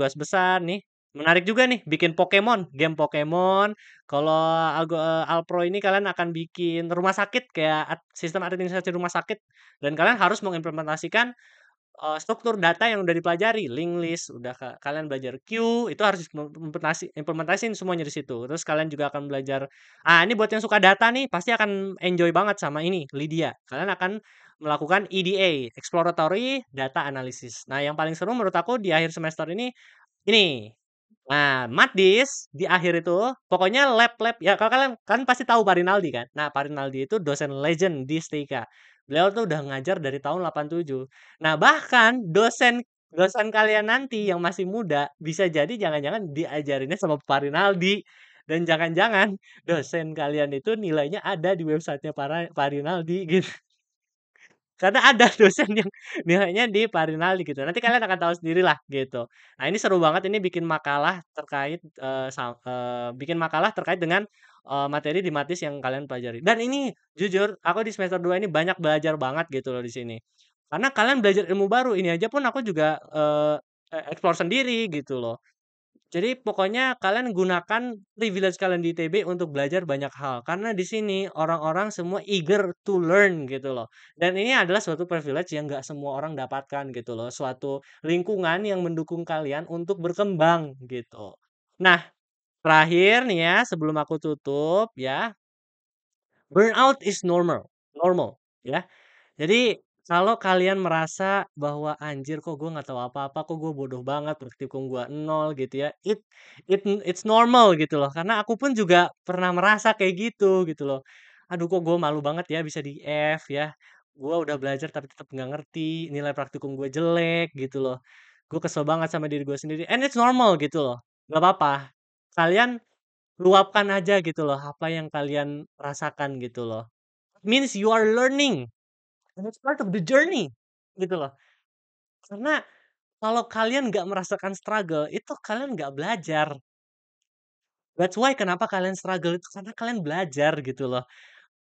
nih. Menarik juga nih bikin Pokemon, game Pokemon. Kalau Alpro ini kalian akan bikin rumah sakit kayak sistem administrasi rumah sakit dan kalian harus mengimplementasikan struktur data yang udah dipelajari, link list, udah kalian belajar queue, itu harus implementasiin semuanya di situ. Terus kalian juga akan belajar, ini buat yang suka data nih, pasti akan enjoy banget sama ini, Lydia. Kalian akan melakukan EDA, Exploratory Data Analysis. Nah, yang paling seru menurut aku di akhir semester ini. Nah, Madis di akhir itu pokoknya lab-lab ya kalau kalian kan pasti tahu Pak Rinaldi kan. Nah, Pak Rinaldi itu dosen legend di STIKA. Beliau tuh udah ngajar dari tahun 87. Nah, bahkan dosen dosen kalian nanti yang masih muda bisa jadi jangan-jangan diajarinnya sama Pak Rinaldi dan jangan-jangan dosen kalian itu nilainya ada di websitenya Pak Rinaldi gitu. Karena ada dosen yang nilainya di Pak Rinaldi gitu. Nanti kalian akan tahu sendirilah gitu. Nah, ini seru banget ini bikin makalah terkait dengan materi di Matis yang kalian pelajari. Dan ini jujur aku di semester 2 ini banyak belajar banget gitu loh di sini. Karena kalian belajar ilmu baru, ini aja pun aku juga explore sendiri gitu loh. Jadi pokoknya kalian gunakan privilege kalian di ITB untuk belajar banyak hal. Karena di sini orang-orang semua eager to learn gitu loh. Dan ini adalah suatu privilege yang nggak semua orang dapatkan gitu loh. Suatu lingkungan yang mendukung kalian untuk berkembang gitu. Nah, terakhir nih ya sebelum aku tutup ya, burnout is normal, normal ya. Jadi kalau kalian merasa bahwa anjir kok gue nggak tahu apa-apa, kok gue bodoh banget, praktikum gue nol gitu ya, it's normal gitu loh. Karena aku pun juga pernah merasa kayak gitu loh. Aduh kok gue malu banget ya bisa di F ya. Gue udah belajar tapi tetap nggak ngerti, nilai praktikum gue jelek gitu loh. Gue kesel banget sama diri gue sendiri. And it's normal gitu loh. Gak apa-apa. Kalian luapkan aja gitu loh apa yang kalian rasakan gitu loh. It means you are learning. And it's part of the journey gitu loh. Karena Kalau kalian nggak merasakan struggle, itu kalian nggak belajar. That's why kenapa kalian struggle itu karena kalian belajar gitu loh.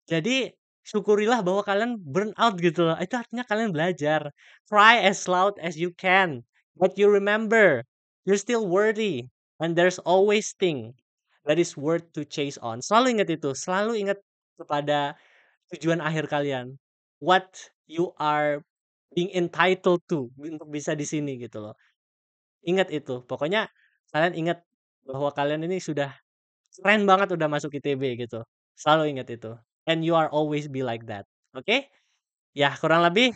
Jadi syukurilah bahwa kalian burn out gitu loh. Itu artinya kalian belajar. Cry as loud as you can, but you remember you're still worthy and there's always thing that is worth to chase on. Selalu ingat itu, selalu ingat kepada tujuan akhir kalian. What you are being entitled to untuk bisa di sini gitu loh. Ingat itu. Pokoknya kalian ingat bahwa kalian ini sudah keren banget udah masuk ITB gitu. Selalu ingat itu. And you are always be like that. Oke? Ya, kurang lebih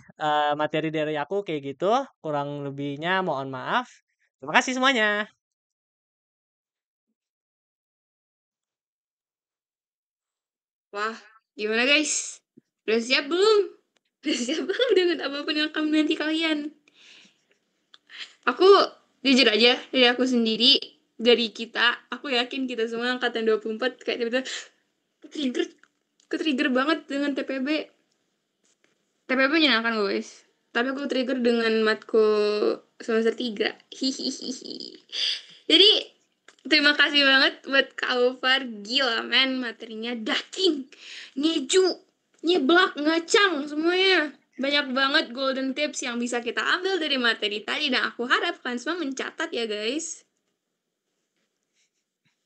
materi dari aku kayak gitu. Kurang lebihnya mohon maaf. Terima kasih semuanya. Wah, gimana guys? Udah siap belum? Udah siap belum dengan apapun yang akan menanti kalian? Aku jujur aja dari aku sendiri, dari kita, aku yakin kita semua angkatan 24 kayak tiba-tiba ke-trigger banget dengan TPB. TPB menyenangkan guys. Tapi aku trigger dengan matkul semester 3. Hihihihi. Jadi terima kasih banget buat Kak Alvar. Gila men, materinya daging, nyeju, nyeblak, ngacang semuanya. Banyak banget golden tips yang bisa kita ambil dari materi tadi. Dan aku harap kalian semua mencatat ya guys.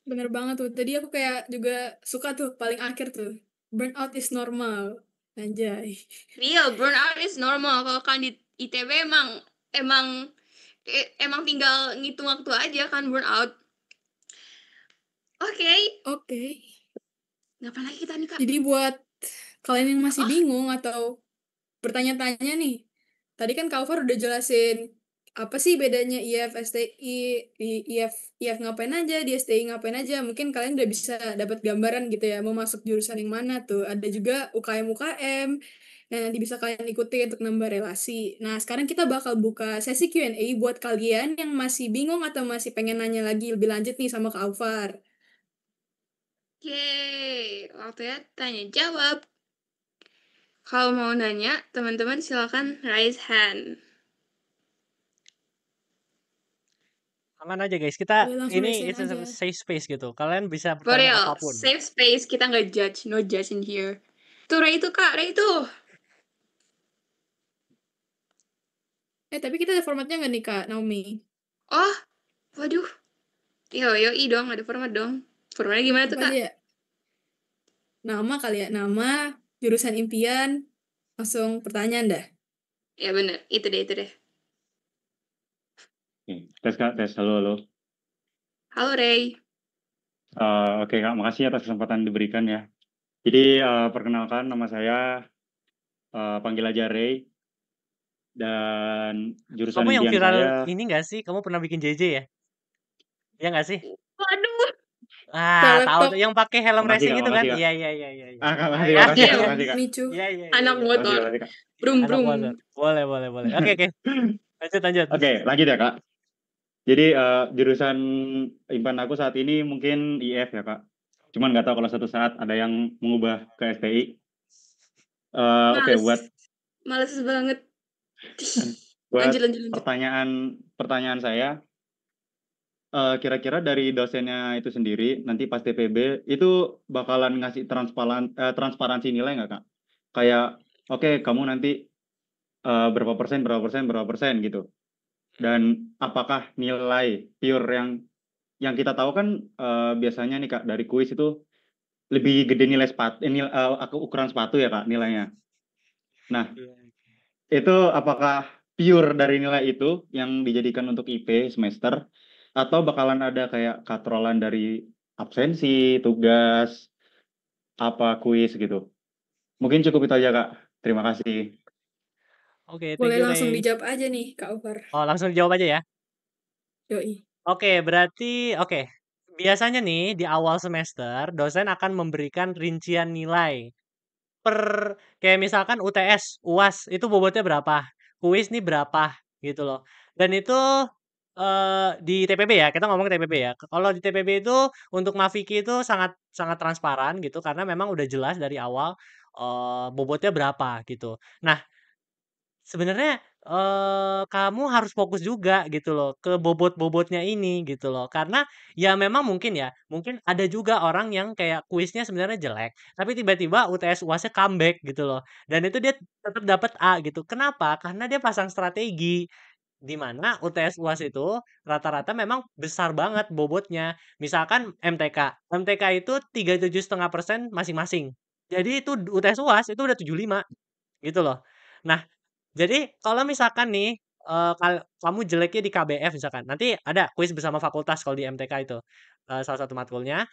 Bener banget tuh. Tadi aku kayak juga suka tuh paling akhir tuh. Burnout is normal. Anjay. Real, burnout is normal. Kalau kan di ITB emang tinggal ngitung waktu aja kan burnout. Oke. Ngapain lagi kita nih, Kak? Jadi buat kalian yang masih bingung atau bertanya-tanya nih, tadi kan Kak Alvar udah jelasin apa sih bedanya IF, STI, IF ngapain aja, di STI ngapain aja. Mungkin kalian udah bisa dapat gambaran gitu ya, mau masuk jurusan yang mana tuh. Ada juga UKM, yang nanti bisa kalian ikuti untuk nambah relasi. Nah, sekarang kita bakal buka sesi Q&A buat kalian yang masih bingung atau masih pengen nanya lagi lebih lanjut nih sama Kak Alvar. Yeay, waktunya tanya jawab. Kalau mau nanya, teman-teman silakan raise hand. Aman aja guys. Kita Boleh langsung ini raise it's hand a aja. safe space gitu. Kalian bisa For bertanya real, apapun. safe space, kita nggak judge, no judge in here. Tuh, Ray itu Kak, Ray itu. Tapi kita ada formatnya nggak nih Kak Naomi? Oh, waduh. Yoi dong, ada format dong. Formatnya gimana tuh, Apa Kak? aja ya? Nama kali ya, nama, jurusan impian, langsung pertanyaan dah. Ya bener, itu deh. Tes Kak, tes. Halo. Halo, Ray. Oke Kak, makasih atas kesempatan diberikan ya. Jadi perkenalkan nama saya, panggil aja Ray. Dan jurusan Kamu yang impian viral saya, ini nggak sih? Kamu pernah bikin JJ ya? Iya nggak sih? Waduh. Tahu tuh yang pakai helm Makasih, racing Kak, itu kan? makasih, Kak. Iya. makasih Kak. Micu. Iya. Anak motor. Makasih, Kak. Brum. Anak motor. Boleh. Oke. Lanjut. Oke, lanjut ya Kak. Jadi jurusan impian aku saat ini mungkin IF ya Kak. Cuman nggak tahu kalau suatu saat ada yang mengubah ke STI. Oke, buat Males banget. Lanjut. pertanyaan saya, kira-kira dari dosennya itu sendiri nanti pas TPB itu bakalan ngasih transparansi nilai nggak Kak? Kayak oke, kamu nanti berapa persen gitu. Dan apakah nilai pure yang kita tahu kan biasanya nih Kak dari kuis itu lebih gede nilai ukuran sepatu ya Kak nilainya. Nah, itu apakah pure dari nilai itu yang dijadikan untuk IP semester atau bakalan ada kayak katrolan dari absensi, tugas, kuis gitu. Mungkin cukup itu aja Kak. Terima kasih. Oke, thank Boleh you, langsung Ray. dijawab aja nih Kak Alvar. Oh, langsung dijawab aja ya. Yoi. Oke, berarti biasanya nih di awal semester dosen akan memberikan rincian nilai per kayak misalkan UTS, UAS itu bobotnya berapa, kuis nih berapa gitu loh. Dan itu di TPB ya, kita ngomong TPB ya. Kalau di TPB itu untuk Maviki itu sangat sangat transparan gitu karena memang udah jelas dari awal bobotnya berapa gitu. Nah, sebenarnya kamu harus fokus juga gitu loh ke bobot-bobotnya ini gitu loh. Karena ya memang mungkin ada juga orang yang kayak kuisnya sebenarnya jelek, tapi tiba-tiba UTS UASnya comeback gitu loh. Dan itu dia tetap dapat A gitu. Kenapa? Karena dia pasang strategi. Di mana UTS UAS itu rata-rata memang besar banget bobotnya. Misalkan MTK itu 37,5% masing-masing. Jadi itu UTS UAS itu udah 75 gitu loh. Nah, jadi kalau misalkan nih, kamu jeleknya di KBF misalkan, nanti ada kuis bersama fakultas kalau di MTK itu, salah satu matkulnya.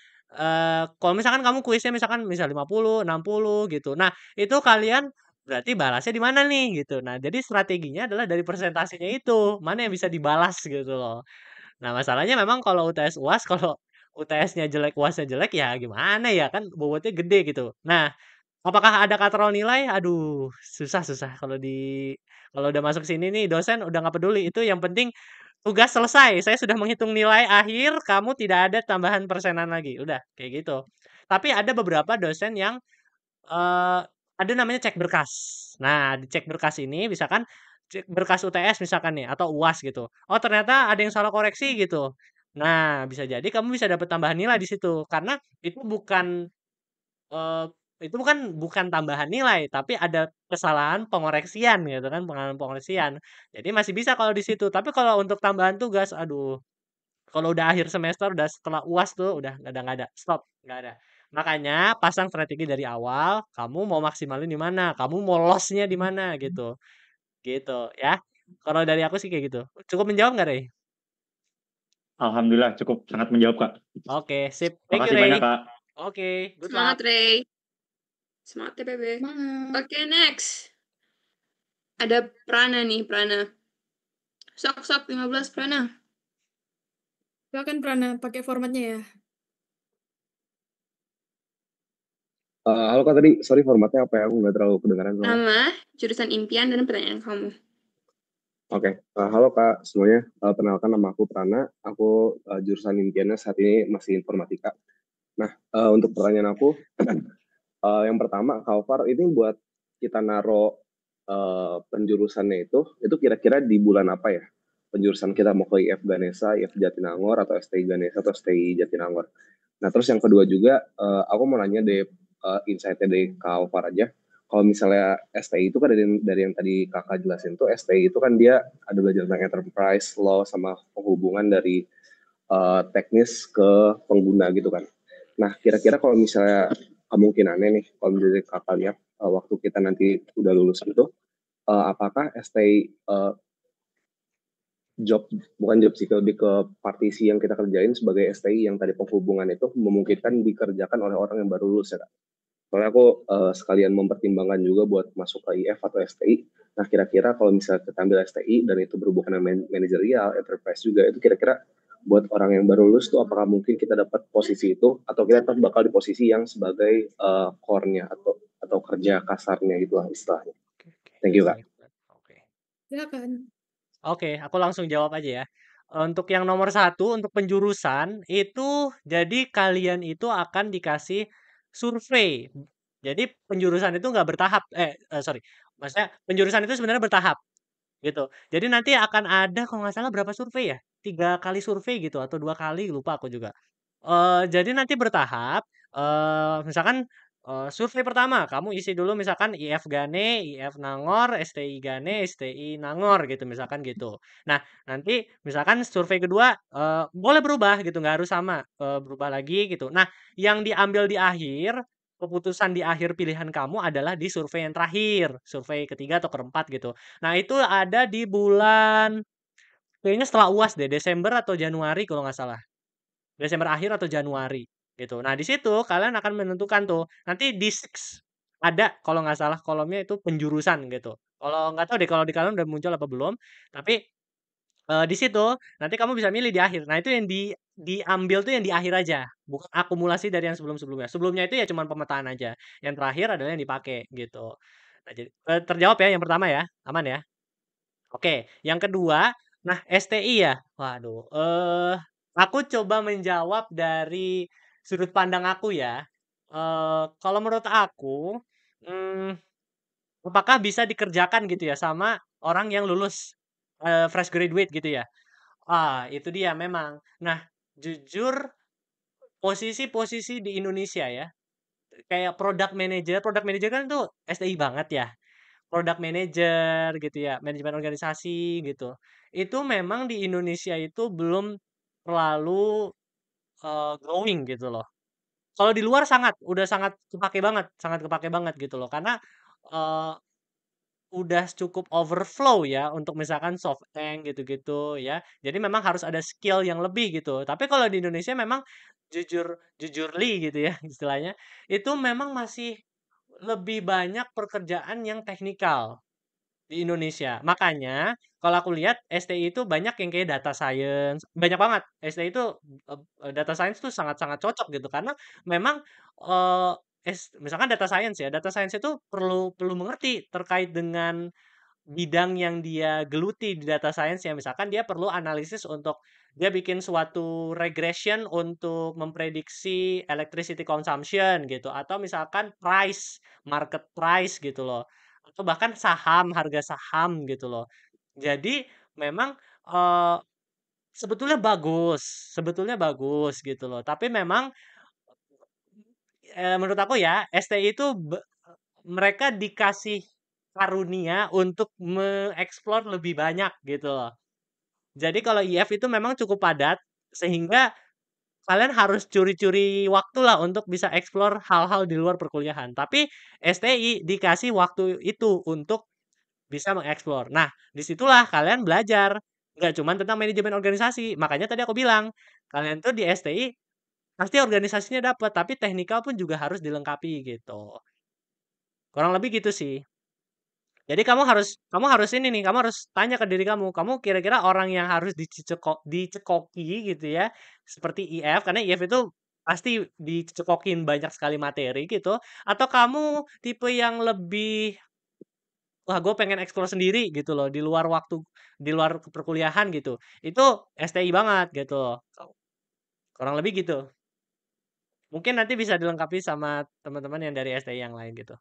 Kalau misalkan kamu kuisnya misal 50, 60 gitu. Nah, itu kalian berarti balasnya di mana nih gitu. Nah, jadi strateginya adalah dari persentasenya itu, mana yang bisa dibalas gitu loh. Nah, masalahnya memang kalau UTS UAS, kalau UTS-nya jelek, UAS-nya jelek, ya gimana ya, kan bobotnya gede gitu. Nah, apakah ada katrol nilai? Aduh, susah kalau udah masuk sini nih dosen udah nggak peduli, itu yang penting tugas selesai, saya sudah menghitung nilai akhir, kamu tidak ada tambahan persenan lagi, udah kayak gitu. Tapi ada beberapa dosen yang ada namanya cek berkas. Nah, di cek berkas ini misalkan cek berkas UTS misalkan nih atau UAS gitu. Oh, ternyata ada yang salah koreksi gitu. Nah, bisa jadi kamu bisa dapat tambahan nilai di situ karena itu bukan Eee, itu bukan tambahan nilai, tapi ada kesalahan pengoreksian gitu kan, pengalami pengoreksian. Jadi masih bisa kalau di situ, tapi kalau untuk tambahan tugas, aduh, kalau udah akhir semester, udah setelah UAS tuh, udah nggak ada, stop, nggak ada. Makanya pasang strategi dari awal, kamu mau maksimalin di mana, kamu mau loss-nya di mana gitu, gitu ya. Kalau dari aku sih kayak gitu. Cukup menjawab nggak, Rey? Alhamdulillah cukup sangat menjawab, Kak. Oke, sip. Thank you, Makasih banyak, Rey. Kak. Oke, good Semangat, luck. Rey. Semangat TPB. Oke, next. Ada Prana nih, Prana. Sok 15 Prana. Silakan Prana, pakai formatnya ya. Halo Kak, tadi sorry formatnya apa ya? Aku nggak terlalu kedengaran soalnya. Nama, jurusan impian, dan pertanyaan kamu. Oke, halo Kak semuanya. Perkenalkan nama aku Prana. Aku jurusan impiannya saat ini masih informatika. Nah, untuk pertanyaan aku, yang pertama, Kak Alvar, ini buat kita naruh penjurusannya itu kira-kira di bulan apa ya? Penjurusan kita mau ke IF Ganesha, IF Jatinangor, atau STI Ganesha, atau STI Jatinangor. Nah, terus yang kedua juga, aku mau nanya deh, insight-nya dari Kak Alvar aja. Kalau misalnya STI itu kan dari yang tadi kakak jelasin tuh, STI itu kan dia ada belajar tentang enterprise, law, sama penghubungan dari teknis ke pengguna gitu kan. Nah, kira-kira kalau misalnya kemungkinannya nih, kalau misalnya kakak lihat waktu kita nanti udah lulus gitu, apakah STI bukan job sih, lebih ke partisi yang kita kerjain sebagai STI yang tadi penghubungan itu memungkinkan dikerjakan oleh orang yang baru lulus ya Kak? Soalnya aku sekalian mempertimbangkan juga buat masuk ke IF atau STI. Nah, kira-kira kalau misalnya kita ambil STI dan itu berhubungan dengan manajerial, enterprise juga, itu kira-kira buat orang yang baru lulus tuh apakah mungkin kita dapat posisi itu atau kita tetap bakal di posisi yang sebagai core-nya atau kerja kasarnya gitu lah istilahnya. Thank you Kak. Silakan. Oke, aku langsung jawab aja ya. Untuk yang nomor 1, untuk penjurusan, itu jadi kalian itu akan dikasih survei. Jadi penjurusan itu nggak bertahap, sorry, maksudnya penjurusan itu sebenarnya bertahap, gitu. Jadi nanti akan ada kalau nggak salah berapa survei ya? 3 kali survei gitu atau 2 kali, lupa aku juga. Jadi nanti bertahap, misalkan, survei pertama kamu isi dulu misalkan IF Gane, IF Nangor, STI Gane, STI Nangor gitu misalkan gitu. Nah, nanti misalkan survei kedua, boleh berubah gitu, nggak harus sama, berubah lagi gitu. Nah, yang diambil di akhir, keputusan di akhir pilihan kamu adalah di survei yang terakhir, survei ketiga atau keempat gitu. Nah, itu ada di bulan kayaknya setelah UAS deh, Desember atau Januari kalau nggak salah. Desember akhir atau Januari gitu. Nah, di situ kalian akan menentukan tuh. Nanti di Six ada kalau nggak salah kolomnya itu penjurusan gitu. Kalau nggak tahu deh kalau di kalian udah muncul apa belum. Tapi di situ nanti kamu bisa milih di akhir. Nah, itu yang diambil tuh yang di akhir aja, bukan akumulasi dari yang sebelum-sebelumnya. Sebelumnya itu ya cuma pemetaan aja. Yang terakhir adalah yang dipakai gitu. Nah, jadi terjawab ya yang pertama ya, aman ya. Oke, yang kedua, nah STI ya. Waduh, aku coba menjawab dari sudut pandang aku ya. Kalau menurut aku, apakah bisa dikerjakan gitu ya sama orang yang lulus fresh graduate gitu ya. Itu dia memang. Nah, jujur posisi-posisi di Indonesia ya, kayak product manager kan tuh STI banget ya. Product manager gitu ya, manajemen organisasi gitu. Itu memang di Indonesia itu belum terlalu growing gitu loh. Kalau di luar udah sangat kepake banget gitu loh. Karena eh, udah cukup overflow ya untuk misalkan SoftBank gitu-gitu ya. Jadi memang harus ada skill yang lebih gitu. Tapi kalau di Indonesia memang jujurly gitu ya istilahnya, itu memang masih lebih banyak pekerjaan yang teknikal di Indonesia. Makanya kalau aku lihat STI itu banyak yang kayak data science, banyak banget. STI itu data science itu sangat-sangat cocok gitu karena memang eh, misalkan data science ya, data science itu perlu perlu mengerti terkait dengan bidang yang dia geluti di data science ya. Misalkan dia perlu analisis untuk dia bikin suatu regression untuk memprediksi electricity consumption gitu atau misalkan market price gitu loh. Atau bahkan harga saham gitu loh. Jadi memang eh, sebetulnya bagus gitu loh. Tapi memang menurut aku ya STI itu mereka dikasih karunia untuk mengeksplor lebih banyak gitu loh. Jadi kalau IF itu memang cukup padat sehingga kalian harus curi-curi waktu lah untuk bisa eksplor hal-hal di luar perkuliahan. Tapi STI dikasih waktu itu untuk bisa mengeksplor. Nah, disitulah kalian belajar. Nggak cuma tentang manajemen organisasi. Makanya tadi aku bilang, kalian tuh di STI pasti organisasinya dapat, tapi teknikal pun juga harus dilengkapi gitu. Kurang lebih gitu sih. Jadi kamu harus ini nih, kamu harus tanya ke diri kamu kira-kira orang yang harus dicekoki gitu ya, seperti IF karena IF itu pasti dicekokin banyak sekali materi gitu, atau kamu tipe yang lebih, wah gue pengen eksplor sendiri gitu loh di luar perkuliahan gitu. Itu STI banget gitu loh. Kurang lebih gitu. Mungkin nanti bisa dilengkapi sama teman-teman yang dari STI yang lain gitu.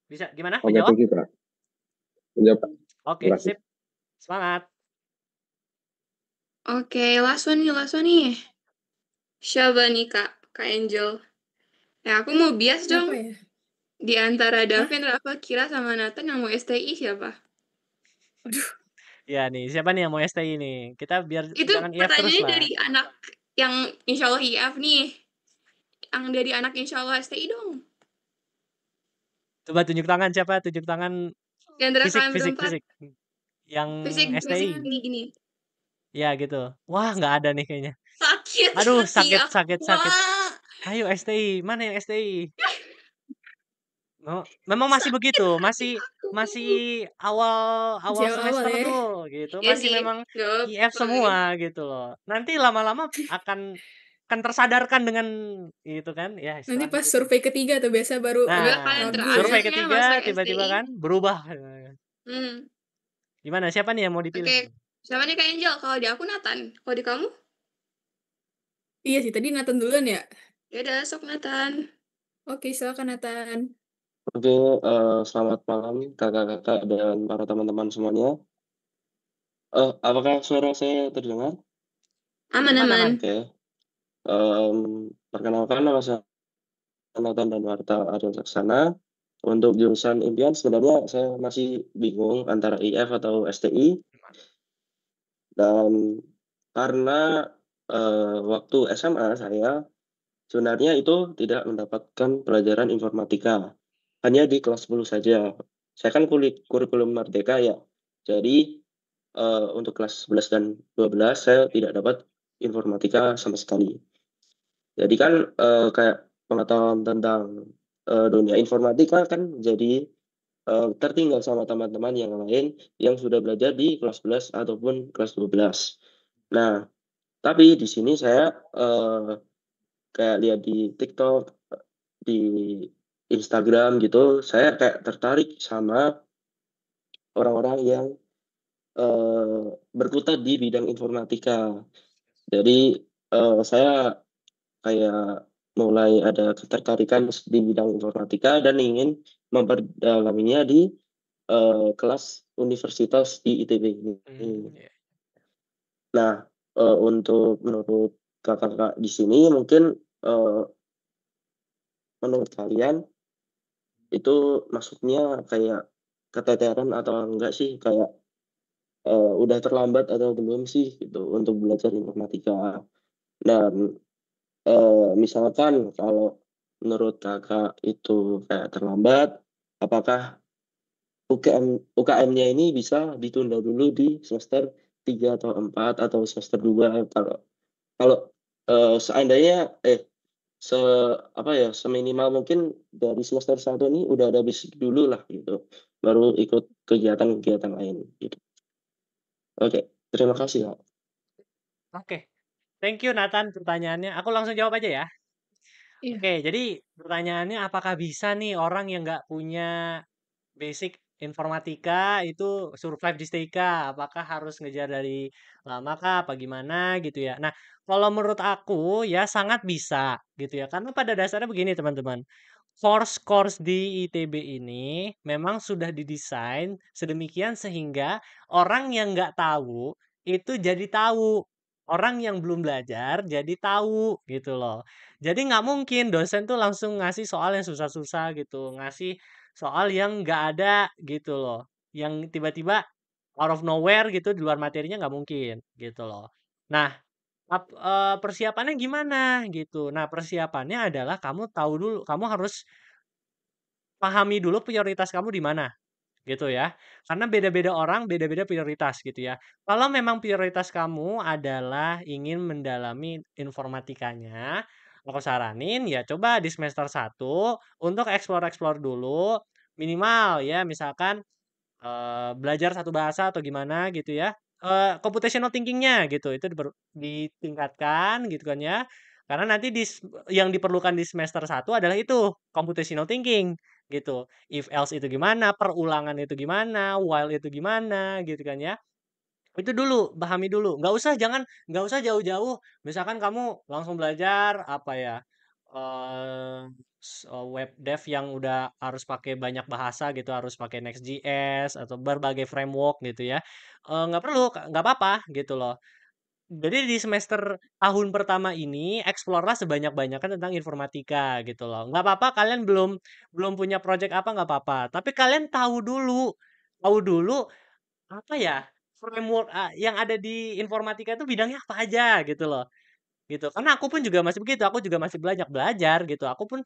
Bisa gimana? Oke, Menjawab? thank you, Kak. Menjawab, Kak. Oke, Terima kasih. sip. Semangat. Oke, last one nih. Siapa nih, Kak? Kak Angel. Aku mau bias Siapa dong. ya? Di antara Davin, Rafa, Kira, sama Nathan yang mau STI siapa? Ya nih, siapa nih yang mau STI nih? Kita biar Itu jangan IF terus pertanyaannya lah. dari anak yang insya Allah IF nih. Yang dari anak insya Allah STI dong. Coba tunjuk tangan siapa? Tunjuk tangan Di antara kalian fisik. berempat. Yang Fisik STI. gini. Ya gitu. Wah, nggak ada nih kayaknya. Sakit Aduh, hati sakit. aku. Ayo STI, mana yang STI? Memang masih begitu, masih awal Masih awal-awal semester ya. tuh gitu, Iya masih sih. memang Gak IF semua gitu loh. Nanti lama-lama akan tersadarkan dengan itu kan, ya Nanti istilahnya pas gitu. survei ketiga tuh biasa baru agak kalian ragu Survei ya. ketiga masuk tiba-tiba STI. kan berubah. Hmm. Gimana? Siapa nih yang mau dipilih? Oke. Siapa nih Kak Angel? Kalau di aku Nathan. Kalau di kamu? Iya sih, tadi Nathan duluan ya? Yaudah, sok Nathan. Oke, silakan Nathan. Oke, selamat malam kakak-kakak dan para teman-teman semuanya. Apakah suara saya terdengar? Aman. Oke. Perkenalkan nama saya Nathan dan Marta Arya Laksana. Untuk jurusan impian sebenarnya saya masih bingung antara IF atau STI. Dan karena waktu SMA saya sebenarnya itu tidak mendapatkan pelajaran informatika. Hanya di kelas 10 saja. Saya kan kurikulum merdeka ya. Jadi untuk kelas 11 dan 12 saya tidak dapat informatika sama sekali. Jadi kan kayak pengetahuan tentang dunia informatika kan jadi tertinggal sama teman-teman yang lain yang sudah belajar di kelas 11 ataupun kelas 12. Nah, tapi di sini saya kayak lihat di TikTok, di Instagram gitu, saya kayak tertarik sama orang-orang yang berkutat di bidang informatika. Jadi saya kayak mulai ada ketertarikan di bidang informatika dan ingin memperdalaminya di kelas universitas di ITB ini. Iya. Nah, untuk menurut kakak-kakak di sini mungkin menurut kalian itu maksudnya kayak keteteran atau enggak sih, kayak udah terlambat atau belum sih gitu untuk belajar informatika. Dan misalkan kalau menurut kakak itu kayak terlambat, apakah UKM-nya ini bisa ditunda dulu di semester 3 atau 4 atau semester 2 kalau seandainya seminimal mungkin dari semester 1 ini udah ada basic dulu lah gitu, baru ikut kegiatan-kegiatan lain gitu. Oke, terima kasih Kak. Oke. Thank you Nathan pertanyaannya. Aku langsung jawab aja ya. Iya. Oke, jadi pertanyaannya apakah bisa nih orang yang nggak punya basic informatika itu survive di STIK? Apakah harus ngejar dari lama kah? Apa gimana gitu ya? Nah, kalau menurut aku ya sangat bisa gitu ya. Karena pada dasarnya begini teman-teman. Course-course di ITB ini memang sudah didesain sedemikian sehingga orang yang nggak tahu itu jadi tahu. Orang yang belum belajar jadi tahu gitu loh. Jadi nggak mungkin dosen tuh langsung ngasih soal yang susah-susah gitu, ngasih soal yang nggak ada gitu loh, yang tiba-tiba out of nowhere gitu di luar materinya nggak mungkin gitu loh. Nah, persiapannya gimana gitu. Nah, persiapannya adalah kamu tahu dulu, kamu harus pahami dulu prioritas kamu di mana gitu ya. Karena beda-beda orang, beda-beda prioritas gitu ya. Kalau memang prioritas kamu adalah ingin mendalami informatikanya, aku saranin ya coba di semester 1 untuk explore-explore dulu minimal ya misalkan belajar satu bahasa atau gimana gitu ya, computational thinking-nya gitu, itu ditingkatkan gitu kan ya. Karena nanti yang diperlukan di semester 1 adalah itu, computational thinking gitu. If else itu gimana, perulangan itu gimana, while itu gimana gitu kan ya. Itu dulu, pahami dulu. Nggak usah jauh-jauh. Misalkan kamu langsung belajar apa ya, web dev yang udah harus pakai banyak bahasa gitu, harus pakai Next.js atau berbagai framework gitu ya. Nggak perlu, nggak apa-apa gitu loh. Jadi di semester tahun pertama ini explore-lah sebanyak-banyaknya tentang informatika gitu loh. Nggak apa-apa kalian belum belum punya project apa nggak apa-apa. Tapi kalian tahu dulu apa ya, framework, yang ada di informatika itu bidangnya apa aja gitu loh, gitu. Karena aku pun juga masih begitu, aku juga masih belajar gitu. Aku pun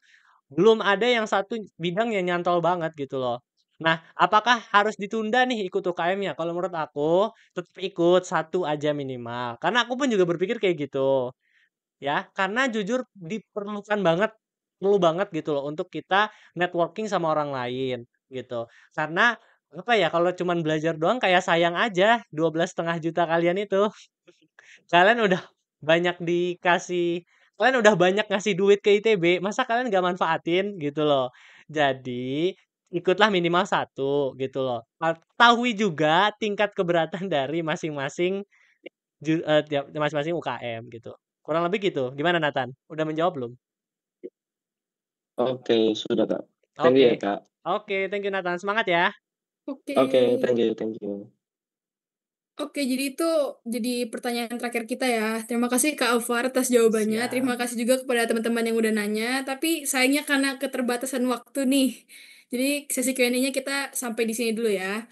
belum ada yang satu bidang yang nyantol banget gitu loh. Nah, apakah harus ditunda nih ikut UKM-nya? Kalau menurut aku tetap ikut satu aja minimal. Karena aku pun juga berpikir kayak gitu, ya. Karena jujur diperlukan banget, perlu banget gitu loh untuk kita networking sama orang lain gitu. Karena apa ya, kalau cuman belajar doang kayak sayang aja 12,5 juta kalian itu. Kalian udah banyak dikasih kalian udah banyak ngasih duit ke ITB, masa kalian nggak manfaatin gitu loh. Jadi ikutlah minimal satu gitu loh. Ketahui juga tingkat keberatan dari masing-masing masing-masing UKM gitu. Kurang lebih gitu. Gimana Nathan? Udah menjawab belum? Oke, sudah Kak. Thank you ya Oke. Kak. Oke, thank you Nathan. Semangat ya. Oke. Oke, thank you. Oke, jadi itu jadi pertanyaan terakhir kita ya. Terima kasih Kak Alvar atas jawabannya. Siap. Terima kasih juga kepada teman-teman yang udah nanya. Tapi sayangnya karena keterbatasan waktu nih. Jadi sesi Q&A-nya kita sampai di sini dulu ya.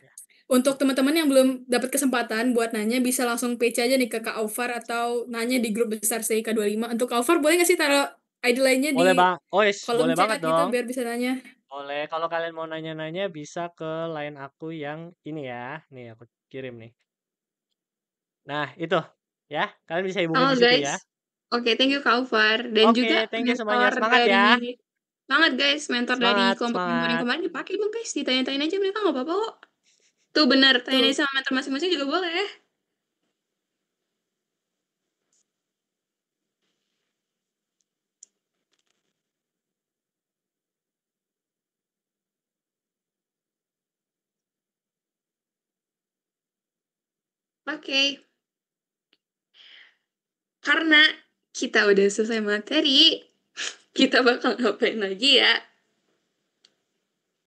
Untuk teman-teman yang belum dapat kesempatan buat nanya, bisa langsung PC aja nih ke Kak Alvar atau nanya di grup besar CIK25. Untuk Kak Alvar, boleh nggak sih taruh ID lainnya Boleh di bang, kolom boleh banget chat gitu dong. biar bisa nanya. Boleh. Kalau kalian mau nanya-nanya bisa ke line aku yang ini ya. Nih aku kirim nih. Nah itu ya, kalian bisa hubungin Halo di situ ya. guys. Oke, thank you Kak Alvar. Dan Oke, juga thank you semuanya. mentor Semangat ya. dari semangat guys, mentor dari kelompok mentor yang Semangat. kemarin dipakai dong guys, ditanya-tanya aja mereka nggak apa-apa kok. Tuh benar, tanya sama mentor masing-masing juga boleh. Oke. Karena kita udah selesai materi, kita bakal ngapain lagi ya?